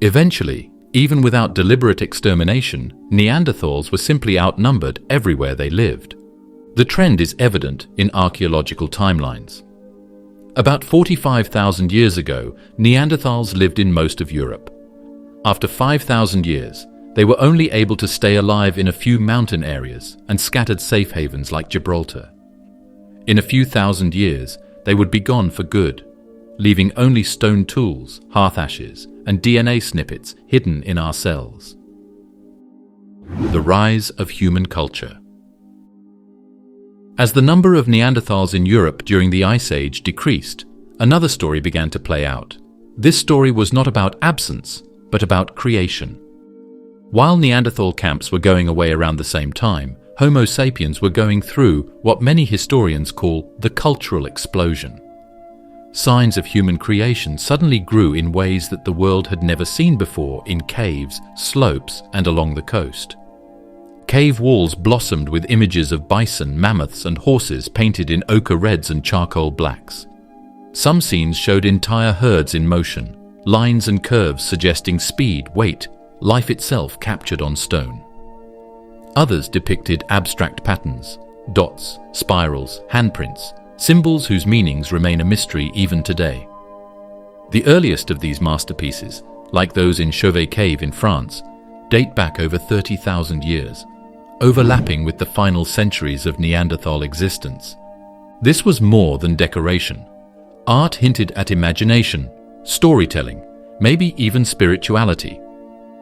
Eventually, even without deliberate extermination, Neanderthals were simply outnumbered everywhere they lived. The trend is evident in archaeological timelines. About 45,000 years ago, Neanderthals lived in most of Europe. After 5,000 years, they were only able to stay alive in a few mountain areas and scattered safe havens like Gibraltar. In a few thousand years, they would be gone for good, leaving only stone tools, hearth ashes, and DNA snippets hidden in our cells. The rise of human culture. As the number of Neanderthals in Europe during the Ice Age decreased, another story began to play out. This story was not about absence, but about creation. While Neanderthal camps were going away around the same time, Homo sapiens were going through what many historians call the cultural explosion. Signs of human creation suddenly grew in ways that the world had never seen before in caves, slopes, and along the coast. Cave walls blossomed with images of bison, mammoths, and horses painted in ochre reds and charcoal blacks. Some scenes showed entire herds in motion, lines and curves suggesting speed, weight, life itself captured on stone. Others depicted abstract patterns, dots, spirals, handprints, symbols whose meanings remain a mystery even today. The earliest of these masterpieces, like those in Chauvet Cave in France, date back over 30,000 years, overlapping with the final centuries of Neanderthal existence. This was more than decoration. Art hinted at imagination, storytelling, maybe even spirituality.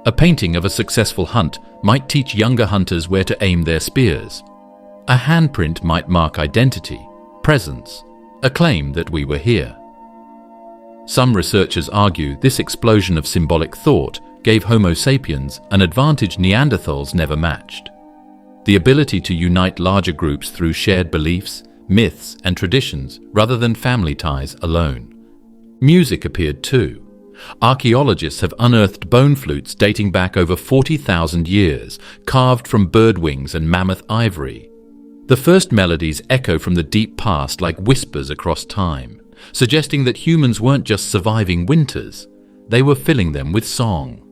A painting of a successful hunt might teach younger hunters where to aim their spears. A handprint might mark identity, presence, a claim that we were here. Some researchers argue this explosion of symbolic thought gave Homo sapiens an advantage Neanderthals never matched. The ability to unite larger groups through shared beliefs, myths, and traditions rather than family ties alone. Music appeared too. Archaeologists have unearthed bone flutes dating back over 40,000 years, carved from bird wings and mammoth ivory. The first melodies echo from the deep past like whispers across time, suggesting that humans weren't just surviving winters, they were filling them with song.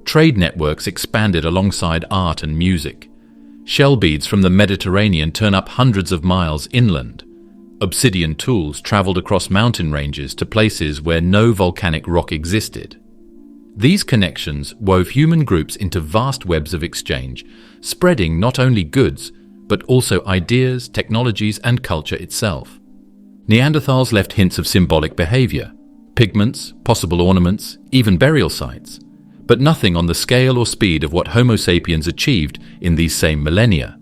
Trade networks expanded alongside art and music. Shell beads from the Mediterranean turn up hundreds of miles inland. Obsidian tools traveled across mountain ranges to places where no volcanic rock existed. These connections wove human groups into vast webs of exchange, spreading not only goods, but also ideas, technologies, and culture itself. Neanderthals left hints of symbolic behavior, pigments, possible ornaments, even burial sites, but nothing on the scale or speed of what Homo sapiens achieved in these same millennia.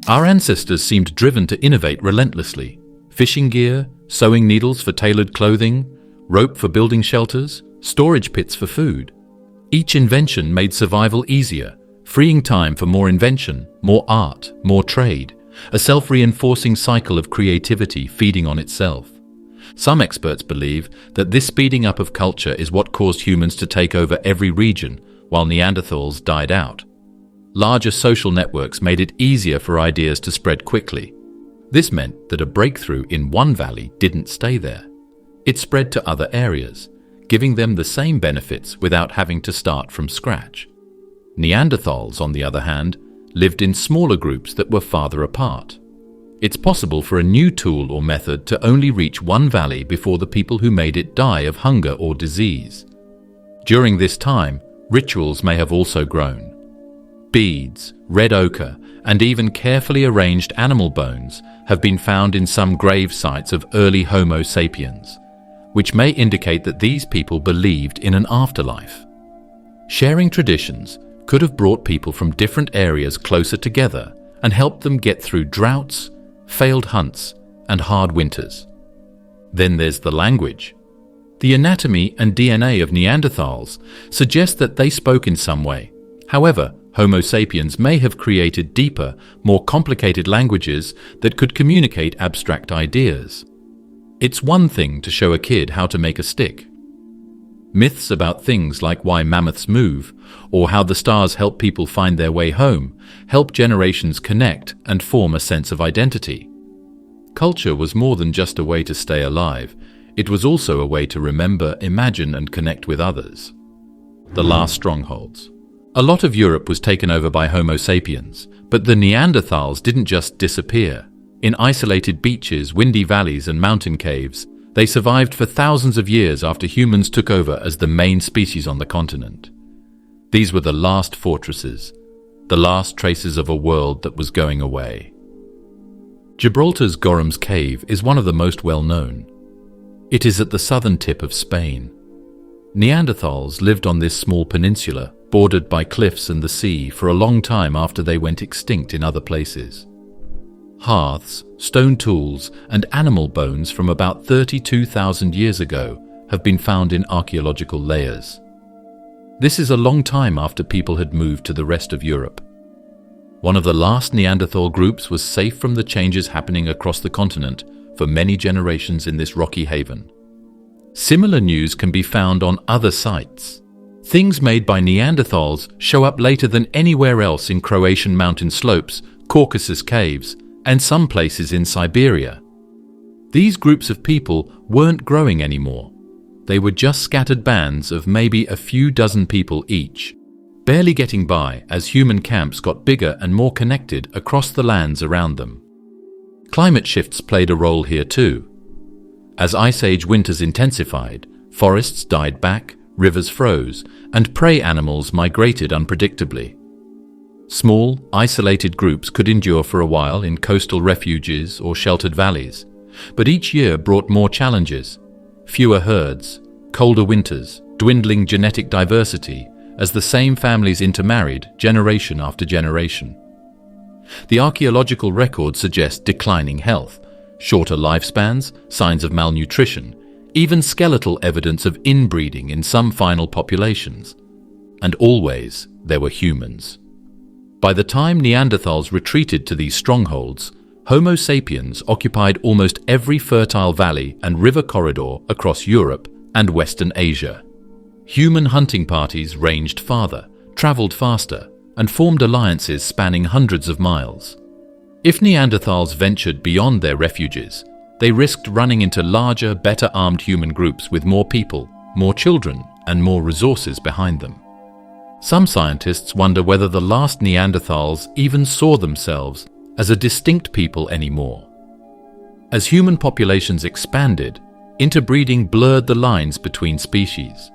Our ancestors seemed driven to innovate relentlessly. Fishing gear, sewing needles for tailored clothing, rope for building shelters, storage pits for food. Each invention made survival easier, freeing time for more invention, more art, more trade, a self-reinforcing cycle of creativity feeding on itself. Some experts believe that this speeding up of culture is what caused humans to take over every region while Neanderthals died out. Larger social networks made it easier for ideas to spread quickly. This meant that a breakthrough in one valley didn't stay there. It spread to other areas, giving them the same benefits without having to start from scratch. Neanderthals, on the other hand, lived in smaller groups that were farther apart. It's possible for a new tool or method to only reach one valley before the people who made it die of hunger or disease. During this time, rituals may have also grown. Beads, red ochre, and even carefully arranged animal bones have been found in some grave sites of early Homo sapiens. which may indicate that these people believed in an afterlife. Sharing traditions could have brought people from different areas closer together and helped them get through droughts, failed hunts, and hard winters. Then there's the language. The anatomy and DNA of Neanderthals suggest that they spoke in some way. However, Homo sapiens may have created deeper, more complicated languages that could communicate abstract ideas. It's one thing to show a kid how to make a stick. Myths about things like why mammoths move or how the stars help people find their way home help generations connect and form a sense of identity. Culture was more than just a way to stay alive. It was also a way to remember, imagine, and connect with others. The last strongholds. A lot of Europe was taken over by Homo sapiens, but the Neanderthals didn't just disappear. In isolated beaches, windy valleys, and mountain caves, they survived for thousands of years after humans took over as the main species on the continent. These were the last fortresses, the last traces of a world that was going away. Gibraltar's Gorham's Cave is one of the most well-known. It is at the southern tip of Spain. Neanderthals lived on this small peninsula, bordered by cliffs and the sea, for a long time after they went extinct in other places. Hearths, stone tools, and animal bones from about 32,000 years ago have been found in archaeological layers. This is a long time after people had moved to the rest of Europe. One of the last Neanderthal groups was safe from the changes happening across the continent for many generations in this rocky haven. Similar news can be found on other sites. Things made by Neanderthals show up later than anywhere else in Croatian mountain slopes, Caucasus caves, and some places in Siberia. These groups of people weren't growing anymore. They were just scattered bands of maybe a few dozen people each, barely getting by as human camps got bigger and more connected across the lands around them. Climate shifts played a role here too. As Ice Age winters intensified, forests died back, rivers froze, and prey animals migrated unpredictably. Small, isolated groups could endure for a while in coastal refuges or sheltered valleys, but each year brought more challenges: fewer herds, colder winters, dwindling genetic diversity as the same families intermarried generation after generation. The archaeological records suggest declining health, shorter lifespans, signs of malnutrition, even skeletal evidence of inbreeding in some final populations. And always there were humans. By the time Neanderthals retreated to these strongholds, Homo sapiens occupied almost every fertile valley and river corridor across Europe and Western Asia. Human hunting parties ranged farther, traveled faster, and formed alliances spanning hundreds of miles. If Neanderthals ventured beyond their refuges, they risked running into larger, better armed human groups with more people, more children, and more resources behind them. Some scientists wonder whether the last Neanderthals even saw themselves as a distinct people anymore. As human populations expanded, interbreeding blurred the lines between species.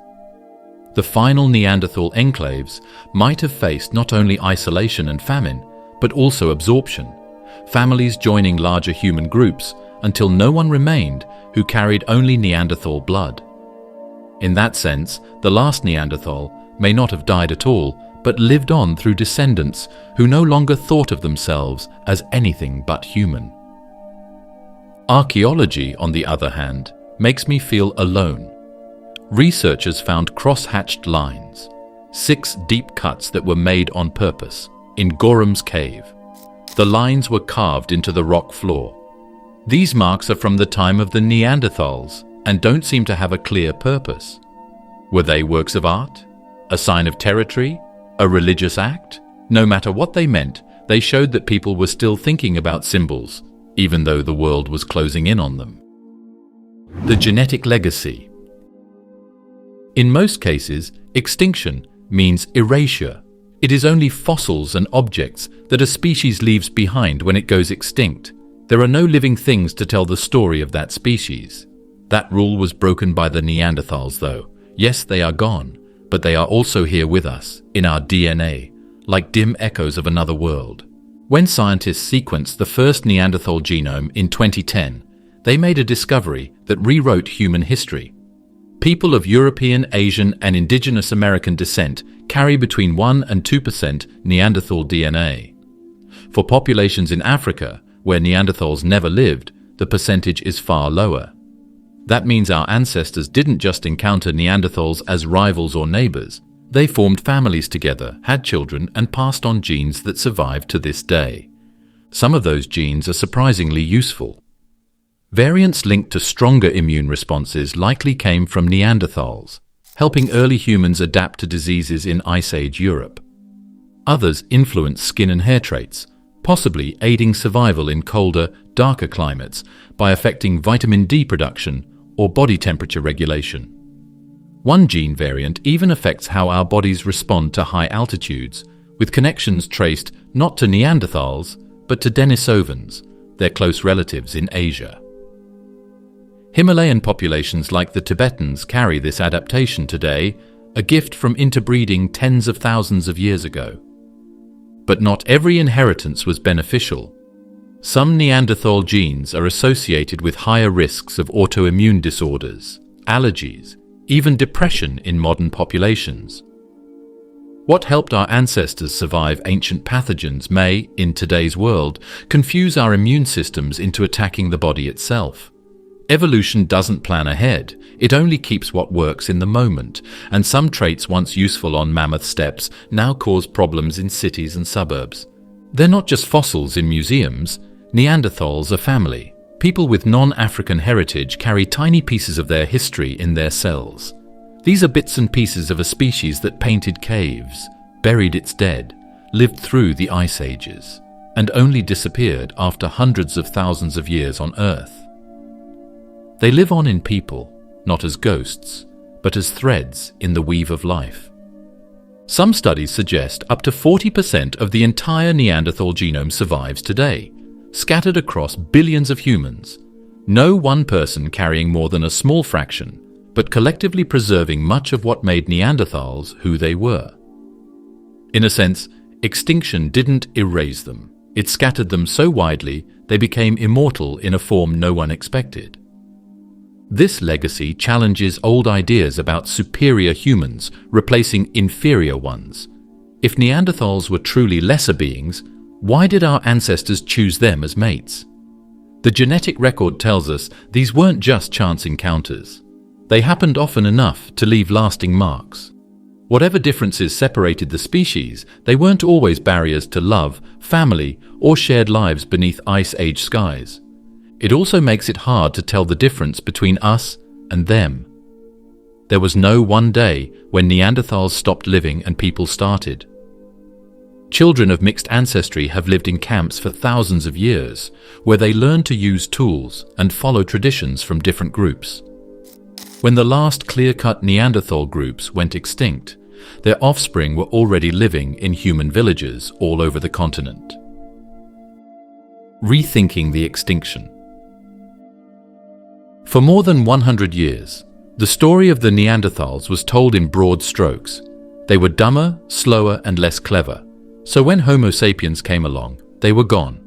The final Neanderthal enclaves might have faced not only isolation and famine, but also absorption, families joining larger human groups until no one remained who carried only Neanderthal blood. In that sense, the last Neanderthal may not have died at all, but lived on through descendants who no longer thought of themselves as anything but human. Archaeology, on the other hand, makes me feel alone. Researchers found cross-hatched lines, 6 deep cuts that were made on purpose, in Gorham's Cave. The lines were carved into the rock floor. These marks are from the time of the Neanderthals and don't seem to have a clear purpose. Were they works of art? A sign of territory? A religious act? No matter what they meant, they showed that people were still thinking about symbols, even though the world was closing in on them. The genetic legacy. In most cases, extinction means erasure. It is only fossils and objects that a species leaves behind when it goes extinct. There are no living things to tell the story of that species. That rule was broken by the Neanderthals, though. Yes, they are gone, but they are also here with us, in our DNA, like dim echoes of another world. When scientists sequenced the first Neanderthal genome in 2010, they made a discovery that rewrote human history. People of European, Asian, and indigenous American descent carry between 1 and 2% Neanderthal DNA. For populations in Africa, where Neanderthals never lived, the percentage is far lower. That means our ancestors didn't just encounter Neanderthals as rivals or neighbors. They formed families together, had children, and passed on genes that survive to this day. Some of those genes are surprisingly useful. Variants linked to stronger immune responses likely came from Neanderthals, helping early humans adapt to diseases in Ice Age Europe. Others influenced skin and hair traits, possibly aiding survival in colder, darker climates by affecting vitamin D production or body temperature regulation. One gene variant even affects how our bodies respond to high altitudes, with connections traced not to Neanderthals, but to Denisovans, their close relatives in Asia. Himalayan populations like the Tibetans carry this adaptation today, a gift from interbreeding tens of thousands of years ago. But not every inheritance was beneficial. Some Neanderthal genes are associated with higher risks of autoimmune disorders, allergies, even depression in modern populations. What helped our ancestors survive ancient pathogens may, in today's world, confuse our immune systems into attacking the body itself. Evolution doesn't plan ahead, it only keeps what works in the moment, and some traits once useful on mammoth steppes now cause problems in cities and suburbs. They're not just fossils in museums. Neanderthals are family. People with non-African heritage carry tiny pieces of their history in their cells. These are bits and pieces of a species that painted caves, buried its dead, lived through the ice ages, and only disappeared after hundreds of thousands of years on Earth. They live on in people, not as ghosts, but as threads in the weave of life. Some studies suggest up to 40% of the entire Neanderthal genome survives today, scattered across billions of humans. No one person carrying more than a small fraction, but collectively preserving much of what made Neanderthals who they were. In a sense, extinction didn't erase them. It scattered them so widely they became immortal in a form no one expected. This legacy challenges old ideas about superior humans replacing inferior ones. If Neanderthals were truly lesser beings, why did our ancestors choose them as mates? The genetic record tells us these weren't just chance encounters. They happened often enough to leave lasting marks. Whatever differences separated the species, they weren't always barriers to love, family, or shared lives beneath Ice Age skies. It also makes it hard to tell the difference between us and them. There was no one day when Neanderthals stopped living and people started. Children of mixed ancestry have lived in camps for thousands of years, where they learn to use tools and follow traditions from different groups. When the last clear-cut Neanderthal groups went extinct, their offspring were already living in human villages all over the continent. Rethinking the extinction. For more than 100 years, the story of the Neanderthals was told in broad strokes. They were dumber, slower, and less clever. So when Homo sapiens came along, they were gone.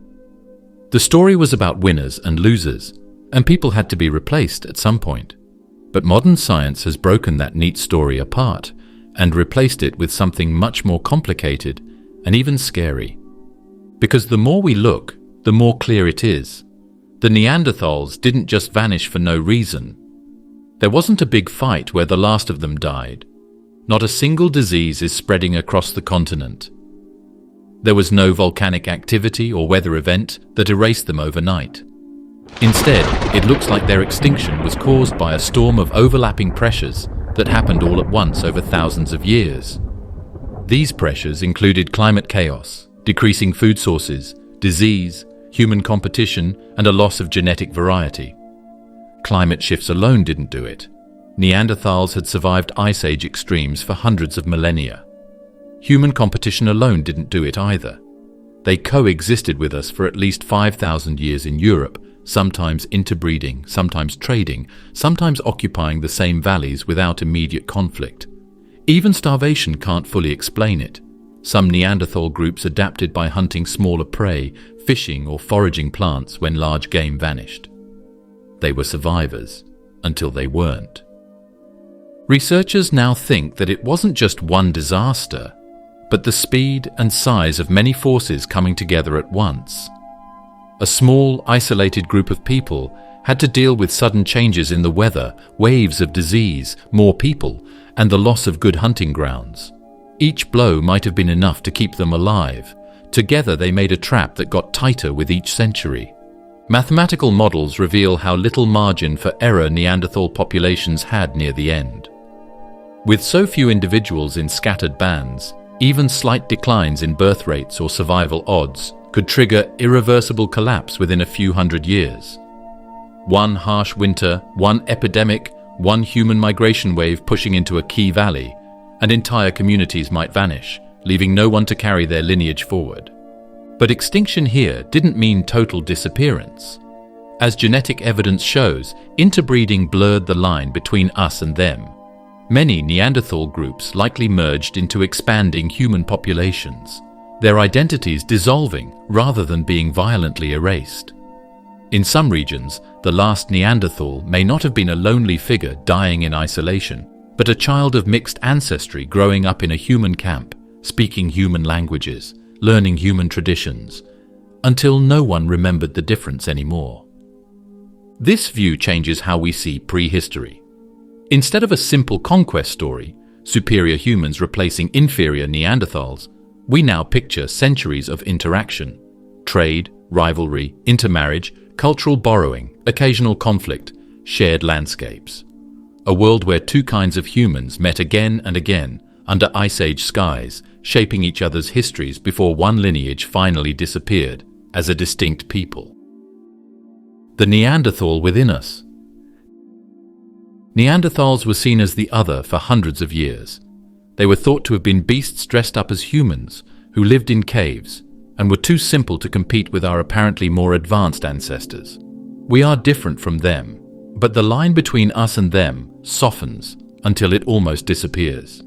The story was about winners and losers, and people had to be replaced at some point. But modern science has broken that neat story apart and replaced it with something much more complicated and even scary. Because the more we look, the more clear it is. The Neanderthals didn't just vanish for no reason. There wasn't a big fight where the last of them died. Not a single disease is spreading across the continent. There was no volcanic activity or weather event that erased them overnight. Instead, it looks like their extinction was caused by a storm of overlapping pressures that happened all at once over thousands of years. These pressures included climate chaos, decreasing food sources, disease, human competition, and a loss of genetic variety. Climate shifts alone didn't do it. Neanderthals had survived Ice Age extremes for hundreds of millennia. Human competition alone didn't do it either. They coexisted with us for at least 5,000 years in Europe, sometimes interbreeding, sometimes trading, sometimes occupying the same valleys without immediate conflict. Even starvation can't fully explain it. Some Neanderthal groups adapted by hunting smaller prey, fishing or foraging plants when large game vanished. They were survivors, until they weren't. Researchers now think that it wasn't just one disaster, but the speed and size of many forces coming together at once. A small, isolated group of people had to deal with sudden changes in the weather, waves of disease, more people, and the loss of good hunting grounds. Each blow might have been enough to keep them alive. Together they made a trap that got tighter with each century. Mathematical models reveal how little margin for error Neanderthal populations had near the end. With so few individuals in scattered bands, even slight declines in birth rates or survival odds could trigger irreversible collapse within a few hundred years. One harsh winter, one epidemic, one human migration wave pushing into a key valley, and entire communities might vanish, leaving no one to carry their lineage forward. But extinction here didn't mean total disappearance. As genetic evidence shows, interbreeding blurred the line between us and them. Many Neanderthal groups likely merged into expanding human populations, their identities dissolving rather than being violently erased. In some regions, the last Neanderthal may not have been a lonely figure dying in isolation, but a child of mixed ancestry growing up in a human camp, speaking human languages, learning human traditions, until no one remembered the difference anymore. This view changes how we see prehistory. Instead of a simple conquest story, superior humans replacing inferior Neanderthals, we now picture centuries of interaction, trade, rivalry, intermarriage, cultural borrowing, occasional conflict, shared landscapes. A world where two kinds of humans met again and again under Ice Age skies, shaping each other's histories before one lineage finally disappeared as a distinct people. The Neanderthal within us. Neanderthals were seen as the other for hundreds of years. They were thought to have been beasts dressed up as humans who lived in caves and were too simple to compete with our apparently more advanced ancestors. We are different from them, but the line between us and them softens until it almost disappears.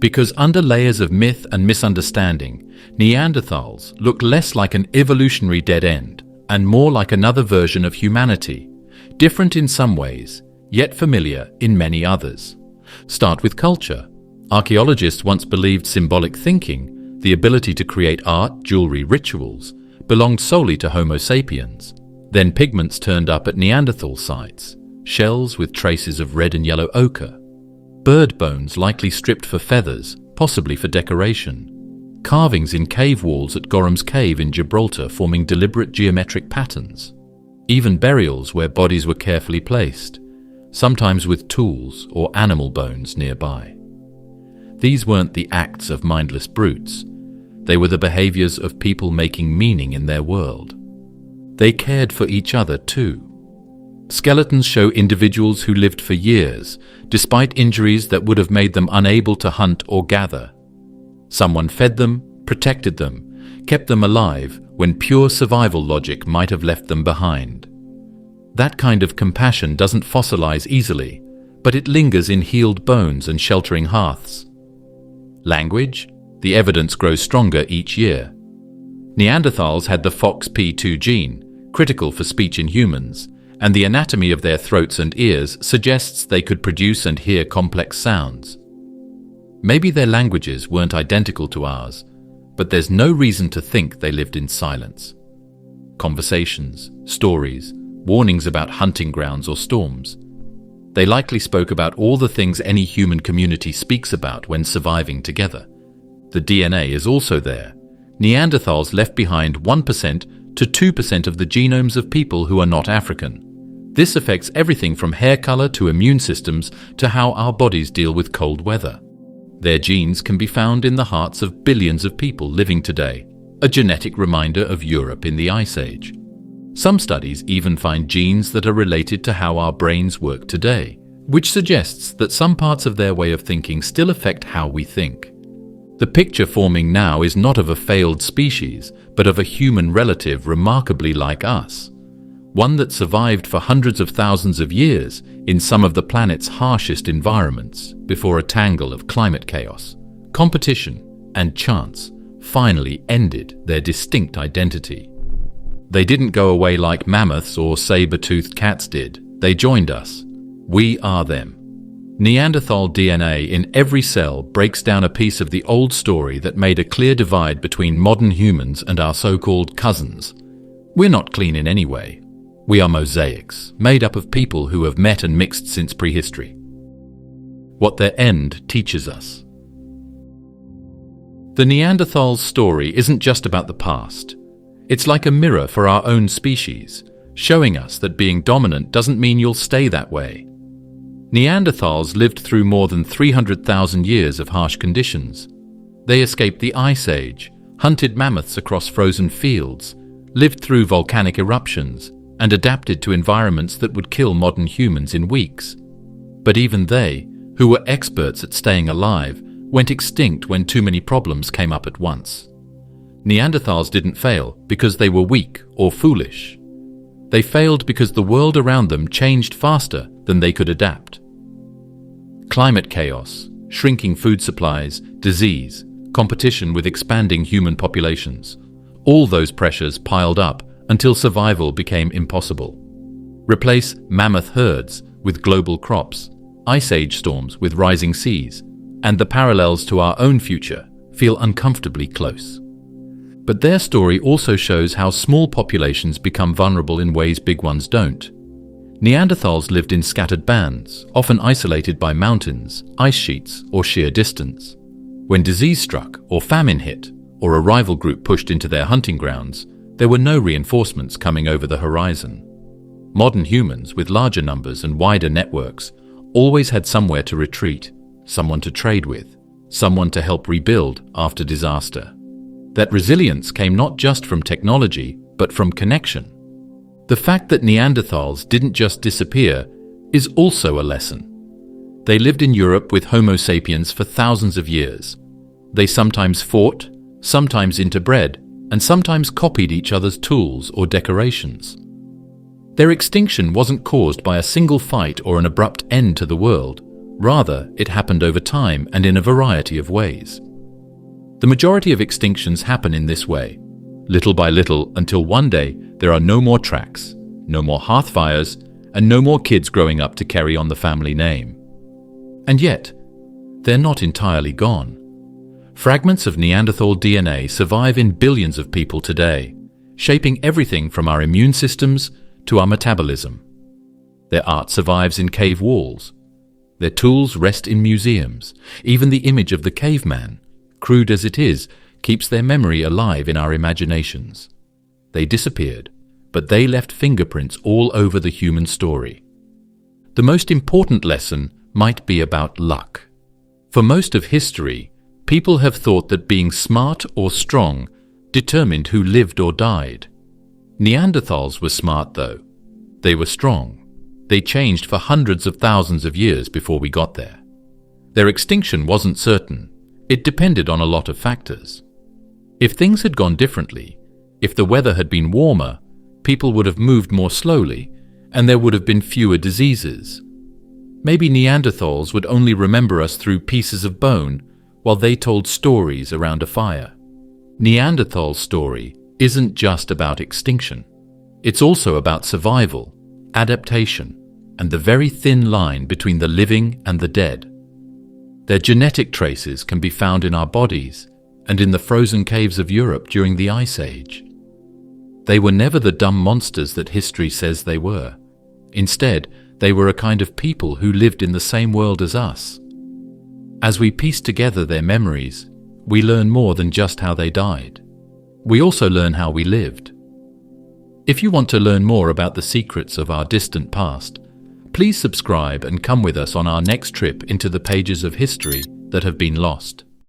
Because under layers of myth and misunderstanding, Neanderthals look less like an evolutionary dead end and more like another version of humanity, different in some ways, yet familiar in many others. Start with culture. Archaeologists once believed symbolic thinking, the ability to create art, jewelry, rituals, belonged solely to Homo sapiens. Then pigments turned up at Neanderthal sites, shells with traces of red and yellow ochre, bird bones likely stripped for feathers, possibly for decoration, carvings in cave walls at Gorham's Cave in Gibraltar forming deliberate geometric patterns, even burials where bodies were carefully placed, sometimes with tools or animal bones nearby. These weren't the acts of mindless brutes. They were the behaviors of people making meaning in their world. They cared for each other too. Skeletons show individuals who lived for years, despite injuries that would have made them unable to hunt or gather. Someone fed them, protected them, kept them alive when pure survival logic might have left them behind. That kind of compassion doesn't fossilize easily, but it lingers in healed bones and sheltering hearths. Language? The evidence grows stronger each year. Neanderthals had the FOXP2 gene, critical for speech in humans, and the anatomy of their throats and ears suggests they could produce and hear complex sounds. Maybe their languages weren't identical to ours, but there's no reason to think they lived in silence. Conversations, stories, warnings about hunting grounds or storms. They likely spoke about all the things any human community speaks about when surviving together. The DNA is also there. Neanderthals left behind 1% to 2% of the genomes of people who are not African. This affects everything from hair color to immune systems to how our bodies deal with cold weather. Their genes can be found in the hearts of billions of people living today, a genetic reminder of Europe in the Ice Age. Some studies even find genes that are related to how our brains work today, which suggests that some parts of their way of thinking still affect how we think. The picture forming now is not of a failed species, but of a human relative remarkably like us. One that survived for hundreds of thousands of years in some of the planet's harshest environments before a tangle of climate chaos, competition, and chance finally ended their distinct identity. They didn't go away like mammoths or saber-toothed cats did. They joined us. We are them. Neanderthal DNA in every cell breaks down a piece of the old story that made a clear divide between modern humans and our so-called cousins. We're not clean in any way. We are mosaics, made up of people who have met and mixed since prehistory. What their end teaches us. The Neanderthals' story isn't just about the past. It's like a mirror for our own species, showing us that being dominant doesn't mean you'll stay that way. Neanderthals lived through more than 300,000 years of harsh conditions. They escaped the Ice Age, hunted mammoths across frozen fields, lived through volcanic eruptions, and adapted to environments that would kill modern humans in weeks. But even they, who were experts at staying alive, went extinct when too many problems came up at once. Neanderthals didn't fail because they were weak or foolish. They failed because the world around them changed faster than they could adapt. Climate chaos, shrinking food supplies, disease, competition with expanding human populations. All those pressures piled up until survival became impossible. Replace mammoth herds with global crops, ice age storms with rising seas, and the parallels to our own future feel uncomfortably close. But their story also shows how small populations become vulnerable in ways big ones don't. Neanderthals lived in scattered bands, often isolated by mountains, ice sheets, or sheer distance. When disease struck, or famine hit, or a rival group pushed into their hunting grounds, there were no reinforcements coming over the horizon. Modern humans, with larger numbers and wider networks, always had somewhere to retreat, someone to trade with, someone to help rebuild after disaster. That resilience came not just from technology, but from connection. The fact that Neanderthals didn't just disappear is also a lesson. They lived in Europe with Homo sapiens for thousands of years. They sometimes fought, sometimes interbred, and sometimes copied each other's tools or decorations. Their extinction wasn't caused by a single fight or an abrupt end to the world. Rather, it happened over time and in a variety of ways. The majority of extinctions happen in this way, little by little, until one day there are no more tracks, no more hearth fires, and no more kids growing up to carry on the family name. And yet, they're not entirely gone. Fragments of Neanderthal DNA survive in billions of people today, shaping everything from our immune systems to our metabolism. Their art survives in cave walls. Their tools rest in museums. Even the image of the caveman, crude as it is, keeps their memory alive in our imaginations. They disappeared, but they left fingerprints all over the human story. The most important lesson might be about luck. For most of history, people have thought that being smart or strong determined who lived or died. Neanderthals were smart, though. They were strong. They changed for hundreds of thousands of years before we got there. Their extinction wasn't certain. It depended on a lot of factors. If things had gone differently, if the weather had been warmer, people would have moved more slowly, and there would have been fewer diseases. Maybe Neanderthals would only remember us through pieces of bone, while they told stories around a fire. Neanderthal's story isn't just about extinction. It's also about survival, adaptation, and the very thin line between the living and the dead. Their genetic traces can be found in our bodies and in the frozen caves of Europe during the Ice Age. They were never the dumb monsters that history says they were. Instead, they were a kind of people who lived in the same world as us. As we piece together their memories, we learn more than just how they died. We also learn how we lived. If you want to learn more about the secrets of our distant past, please subscribe and come with us on our next trip into the pages of history that have been lost.